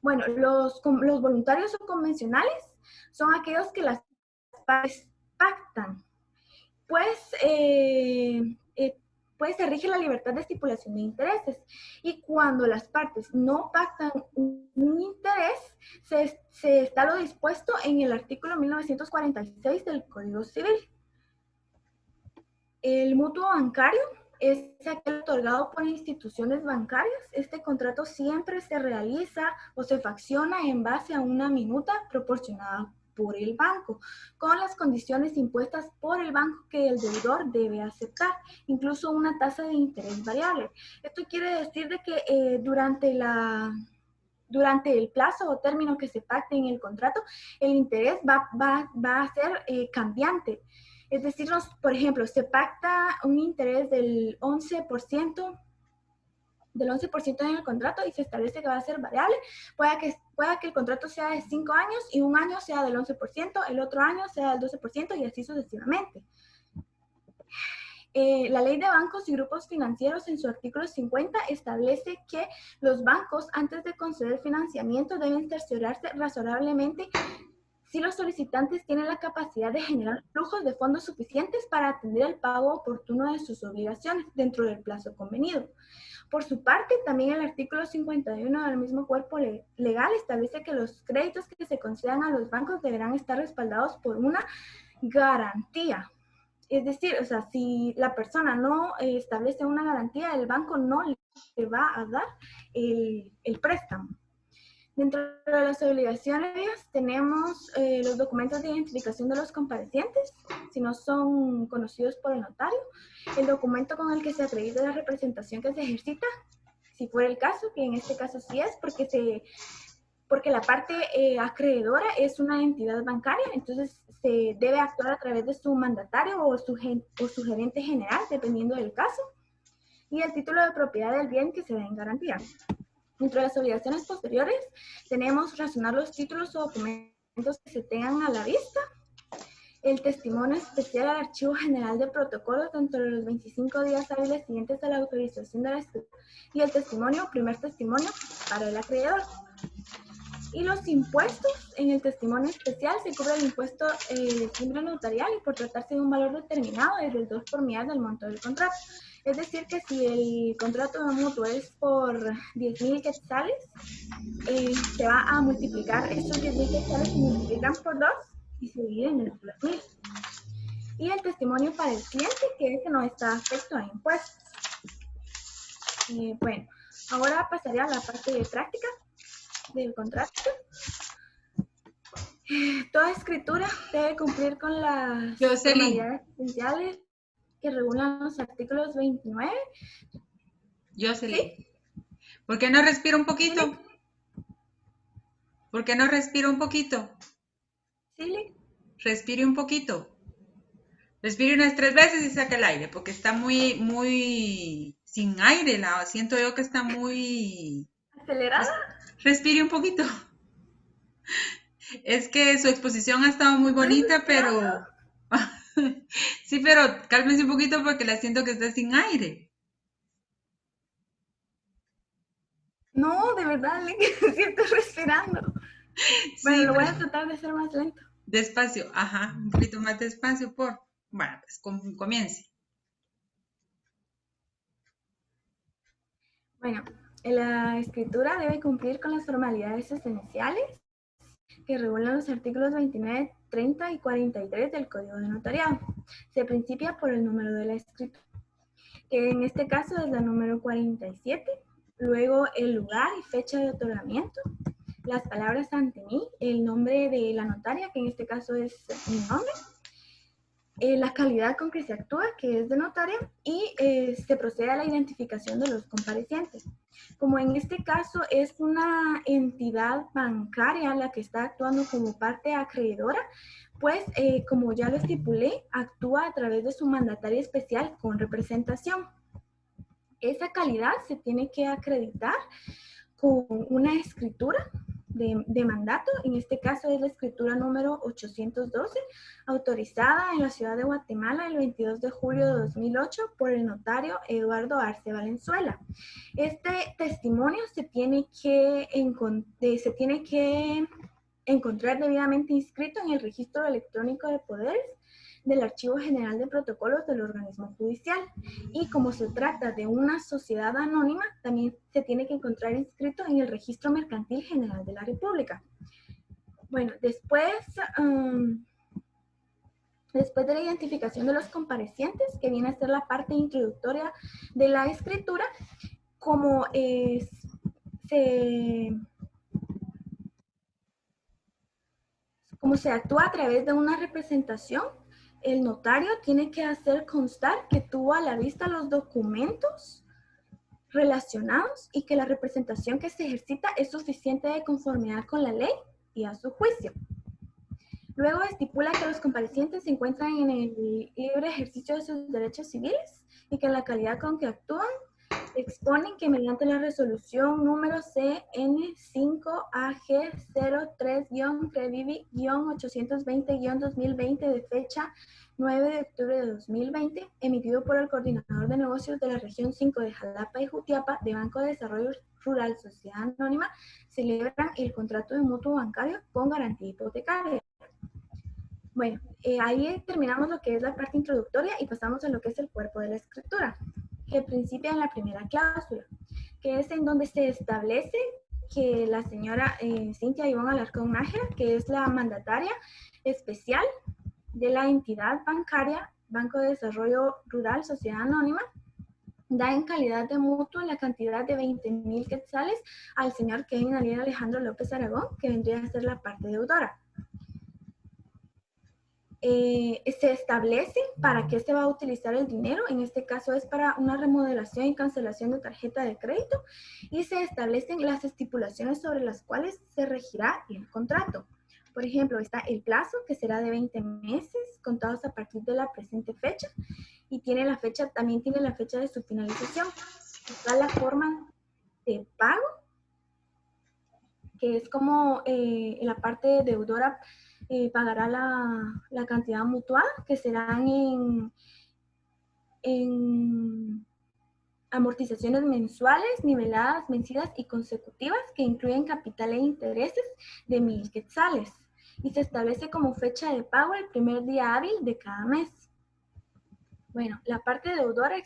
Bueno, los voluntarios o convencionales son aquellos que las partes pactan, pues se rige la libertad de estipulación de intereses, y cuando las partes no pactan un interés, se está lo dispuesto en el artículo 1946 del Código Civil. El mutuo bancario es aquel otorgado por instituciones bancarias. Este contrato siempre se realiza o se fracciona en base a una minuta proporcionada por el banco, con las condiciones impuestas por el banco que el deudor debe aceptar, incluso una tasa de interés variable. Esto quiere decir de que durante el plazo o término que se pacte en el contrato, el interés va a ser cambiante. Es decir, por ejemplo, se pacta un interés del 11%, en el contrato y se establece que va a ser variable. Pueda que el contrato sea de 5 años y un año sea del 11%, el otro año sea del 12% y así sucesivamente. La Ley de Bancos y Grupos Financieros en su artículo 50 establece que los bancos, antes de conceder financiamiento, deben cerciorarse razonablemente si los solicitantes tienen la capacidad de generar flujos de fondos suficientes para atender el pago oportuno de sus obligaciones dentro del plazo convenido. Por su parte, también el artículo 51 del mismo cuerpo legal establece que los créditos que se concedan a los bancos deberán estar respaldados por una garantía. Es decir, o sea, si la persona no establece una garantía, el banco no le va a dar el préstamo. Dentro de las obligaciones tenemos los documentos de identificación de los comparecientes, si no son conocidos por el notario, el documento con el que se acredita la representación que se ejercita, si fuera el caso, que en este caso sí es, porque la parte acreedora es una entidad bancaria, entonces se debe actuar a través de su mandatario o su gerente general, dependiendo del caso, y el título de propiedad del bien que se da en garantía. Dentro de las obligaciones posteriores, tenemos razonar los títulos o documentos que se tengan a la vista, el testimonio especial al Archivo General de Protocolos dentro de los 25 días hábiles siguientes a la autorización de la escritura, y el primer testimonio para el acreedor. Y los impuestos, en el testimonio especial se cubre el impuesto de timbre notarial y por tratarse de un valor determinado desde el 2 por unidad del monto del contrato. Es decir, que si el contrato de mutuo es por 10,000 quetzales, se va a multiplicar, esos 10,000 quetzales se multiplican por 2 y se dividen en los 10,000. Y el testimonio para el cliente, que ese no está afecto a impuestos. Bueno, ahora pasaría a la parte de práctica del contrato. Toda escritura debe cumplir con las formalidades esenciales que regulan los artículos 29. Jocelyn, ¿Sí? ¿Por qué no respira un poquito? ¿Por qué no respira un poquito? Sí. Respire un poquito. Respire unas 3 veces y saque el aire, porque está muy sin aire, la siento yo que está muy... ¿Acelerada? Respire un poquito. Es que su exposición ha estado muy bonita, pero... Sí, pero cálmese un poquito porque la siento que está sin aire. No, de verdad, sí estoy respirando. Bueno, Sí, lo voy a tratar de hacer más lento. despacio, ajá, un poquito más despacio, por... Bueno, pues comience. Bueno, la escritura debe cumplir con las formalidades esenciales que regulan los artículos 29, 30 y 43 del Código de Notariado. Se principia por el número de la escritura, que en este caso es la número 47, luego el lugar y fecha de otorgamiento, las palabras ante mí, el nombre de la notaria, que en este caso es mi nombre, la calidad con que se actúa, que es de notaria, y se procede a la identificación de los comparecientes. Como en este caso es una entidad bancaria la que está actuando como parte acreedora, pues como ya lo estipulé, actúa a través de su mandataria especial con representación. Esa calidad se tiene que acreditar con una escritura de mandato, en este caso es la escritura número 812, autorizada en la ciudad de Guatemala el 22 de julio de 2008 por el notario Eduardo Arce Valenzuela. Este testimonio se tiene que encontrar debidamente inscrito en el registro electrónico de poderes del Archivo General de Protocolos del organismo judicial. Y como se trata de una sociedad anónima, también se tiene que encontrar inscrito en el Registro Mercantil General de la República. Bueno, después de la identificación de los comparecientes, que viene a ser la parte introductoria de la escritura, como se actúa a través de una representación, el notario tiene que hacer constar que tuvo a la vista los documentos relacionados y que la representación que se ejercita es suficiente de conformidad con la ley y a su juicio. Luego estipula que los comparecientes se encuentran en el libre ejercicio de sus derechos civiles y que en la calidad con que actúan exponen que mediante la resolución número CN5AG03-3-820-2020 de fecha 9 de octubre de 2020, emitido por el Coordinador de Negocios de la Región 5 de Jalapa y Jutiapa de Banco de Desarrollo Rural Sociedad Anónima, celebran el contrato de mutuo bancario con garantía hipotecaria. Bueno, ahí terminamos lo que es la parte introductoria y pasamos a lo que es el cuerpo de la escritura, que principia en la primera cláusula, que es en donde se establece que la señora Cintia Ivonne Alarcón Nájera, que es la mandataria especial de la entidad bancaria Banco de Desarrollo Rural Sociedad Anónima, da en calidad de mutuo la cantidad de 20,000 quetzales al señor Kevin Ariel Alejandro López Aragón, que vendría a ser la parte deudora. Se establece para qué se va a utilizar el dinero, en este caso es para una remodelación y cancelación de tarjeta de crédito, y se establecen las estipulaciones sobre las cuales se regirá el contrato. Por ejemplo, está el plazo, que será de 20 meses, contados a partir de la presente fecha, y también tiene la fecha de su finalización. Está la forma de pago, que es como la parte deudora pagará la cantidad mutuada, que serán en amortizaciones mensuales, niveladas, vencidas y consecutivas, que incluyen capital e intereses de 1,000 quetzales. Y se establece como fecha de pago el primer día hábil de cada mes. Bueno, la parte deudora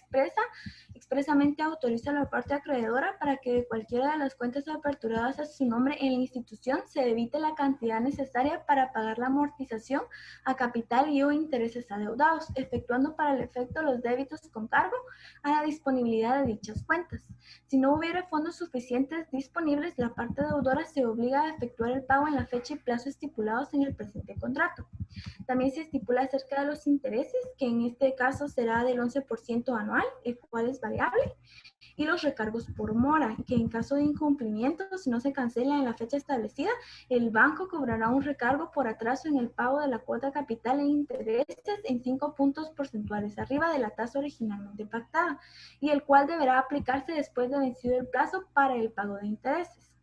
expresamente autoriza a la parte acreedora para que de cualquiera de las cuentas aperturadas a su nombre en la institución se debite la cantidad necesaria para pagar la amortización a capital y o intereses adeudados, efectuando para el efecto los débitos con cargo a la disponibilidad de dichas cuentas. Si no hubiera fondos suficientes disponibles, la parte deudora se obliga a efectuar el pago en la fecha y plazo estipulados en el presente contrato. También se estipula acerca de los intereses, que en este caso será del 11% anual, el cual es variable, y los recargos por mora, que en caso de incumplimiento, si no se cancela en la fecha establecida, el banco cobrará un recargo por atraso en el pago de la cuota capital e intereses en 5 puntos porcentuales arriba de la tasa originalmente pactada, y el cual deberá aplicarse después de vencido el plazo para el pago de intereses.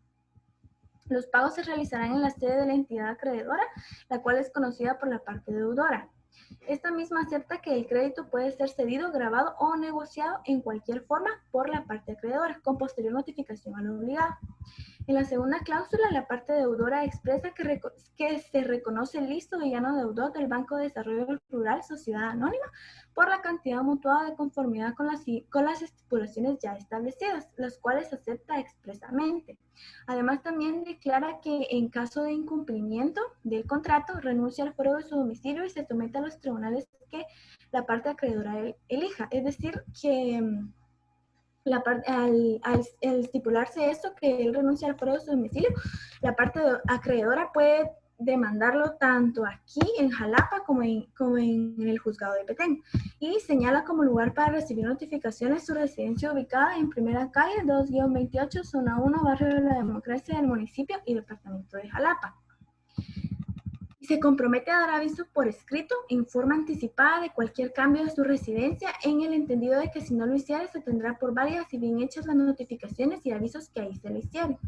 Los pagos se realizarán en la sede de la entidad acreedora, la cual es conocida por la parte deudora. Esta misma acepta que el crédito puede ser cedido, grabado o negociado en cualquier forma por la parte acreedora, con posterior notificación al obligado. En la segunda cláusula, la parte deudora expresa que se reconoce el listo y llano deudor del Banco de Desarrollo Rural Sociedad Anónima por la cantidad mutuada de conformidad con las estipulaciones ya establecidas, las cuales acepta expresamente. Además, también declara que en caso de incumplimiento del contrato, renuncia al fuero de su domicilio y se somete a los tribunales que la parte acreedora elija. Es decir, que al estipularse esto, que él renuncia al fuero de su domicilio, la parte acreedora puede demandarlo tanto aquí en Jalapa como en el juzgado de Petén, y señala como lugar para recibir notificaciones su residencia ubicada en Primera Calle 2-28, Zona 1, Barrio de la Democracia del municipio y departamento de Jalapa. Se compromete a dar aviso por escrito en forma anticipada de cualquier cambio de su residencia, en el entendido de que si no lo hiciera se tendrá por válidas y bien hechas las notificaciones y avisos que ahí se le hicieron.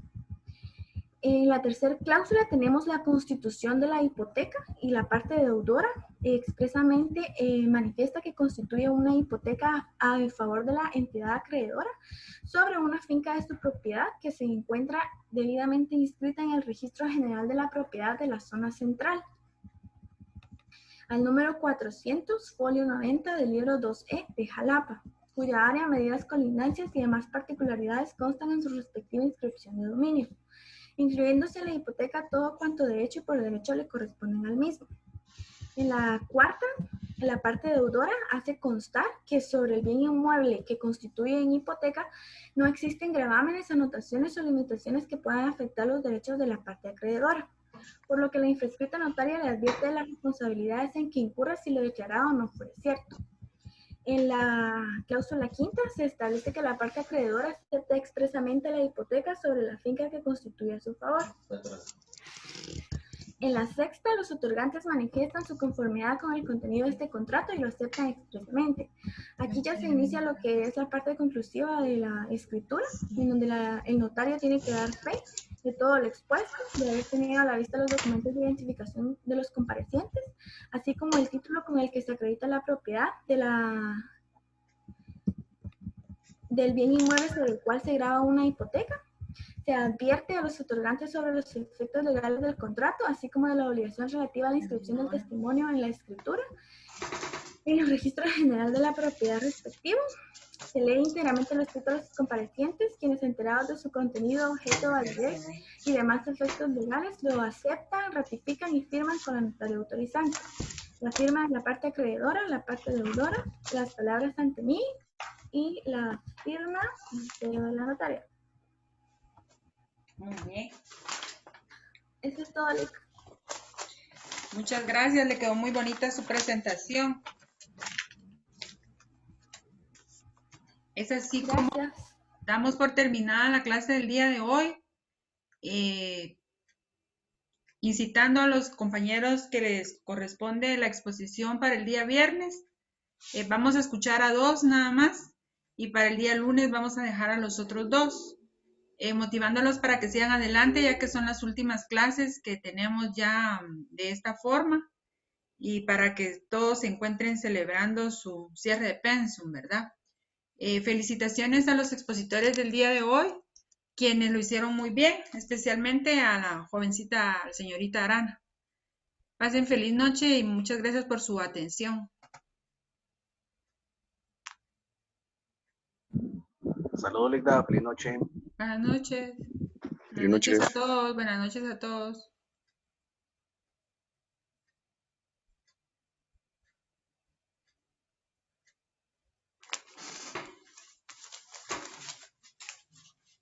En la tercera cláusula tenemos la constitución de la hipoteca, y la parte deudora expresamente manifiesta que constituye una hipoteca a favor de la entidad acreedora sobre una finca de su propiedad que se encuentra debidamente inscrita en el Registro General de la Propiedad de la Zona Central, al número 400, folio 90 del libro 2E de Jalapa, cuya área, medidas, colindancias y demás particularidades constan en su respectiva inscripción de dominio, incluyéndose en la hipoteca todo cuanto derecho y por derecho le corresponden al mismo. En la cuarta, en la parte deudora hace constar que sobre el bien inmueble que constituye en hipoteca no existen gravámenes, anotaciones o limitaciones que puedan afectar los derechos de la parte acreedora, por lo que la infrescrita notaria le advierte de las responsabilidades en que incurra si lo declarado no fuera cierto. En la cláusula quinta se establece que la parte acreedora acepta expresamente la hipoteca sobre la finca que constituye a su favor. En la sexta, los otorgantes manifiestan su conformidad con el contenido de este contrato y lo aceptan expresamente. Aquí ya se inicia lo que es la parte conclusiva de la escritura, en donde el notario tiene que dar fe de todo lo expuesto, de haber tenido a la vista los documentos de identificación de los comparecientes, así como el título con el que se acredita la propiedad del bien inmueble sobre el cual se graba una hipoteca. Se advierte a los otorgantes sobre los efectos legales del contrato, así como de la obligación relativa a la inscripción del testimonio en la escritura, en el registro general de la propiedad respectivo. Se lee íntegramente lo escrito a los comparecientes, quienes, enterados de su contenido, objeto, validez y demás efectos legales, lo aceptan, ratifican y firman con la notaria autorizante. La firma es la parte acreedora, la parte deudora, las palabras ante mí y la firma de la notaria. Muy bien. Eso es todo, Lick. Muchas gracias, le quedó muy bonita su presentación. Es así como damos por terminada la clase del día de hoy, incitando a los compañeros que les corresponde la exposición para el día viernes. Vamos a escuchar a 2 nada más, y para el día lunes vamos a dejar a los otros 2. Motivándolos para que sigan adelante, ya que son las últimas clases que tenemos ya de esta forma, y para que todos se encuentren celebrando su cierre de pensum, ¿verdad? Felicitaciones a los expositores del día de hoy, quienes lo hicieron muy bien, especialmente a la jovencita, señorita Arana. Pasen feliz noche y muchas gracias por su atención. Saludos, Ligda. Feliz noche. Buenas noches. Buenas noches a todos. Buenas noches a todos.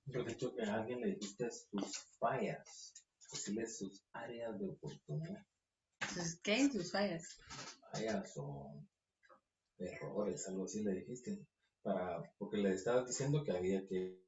Mejor dicho, que a alguien le dijiste sus fallas, decirle sus áreas de oportunidad. ¿Qué? Sus fallas. Fallas o errores, algo así le dijiste. Porque le estabas diciendo que había que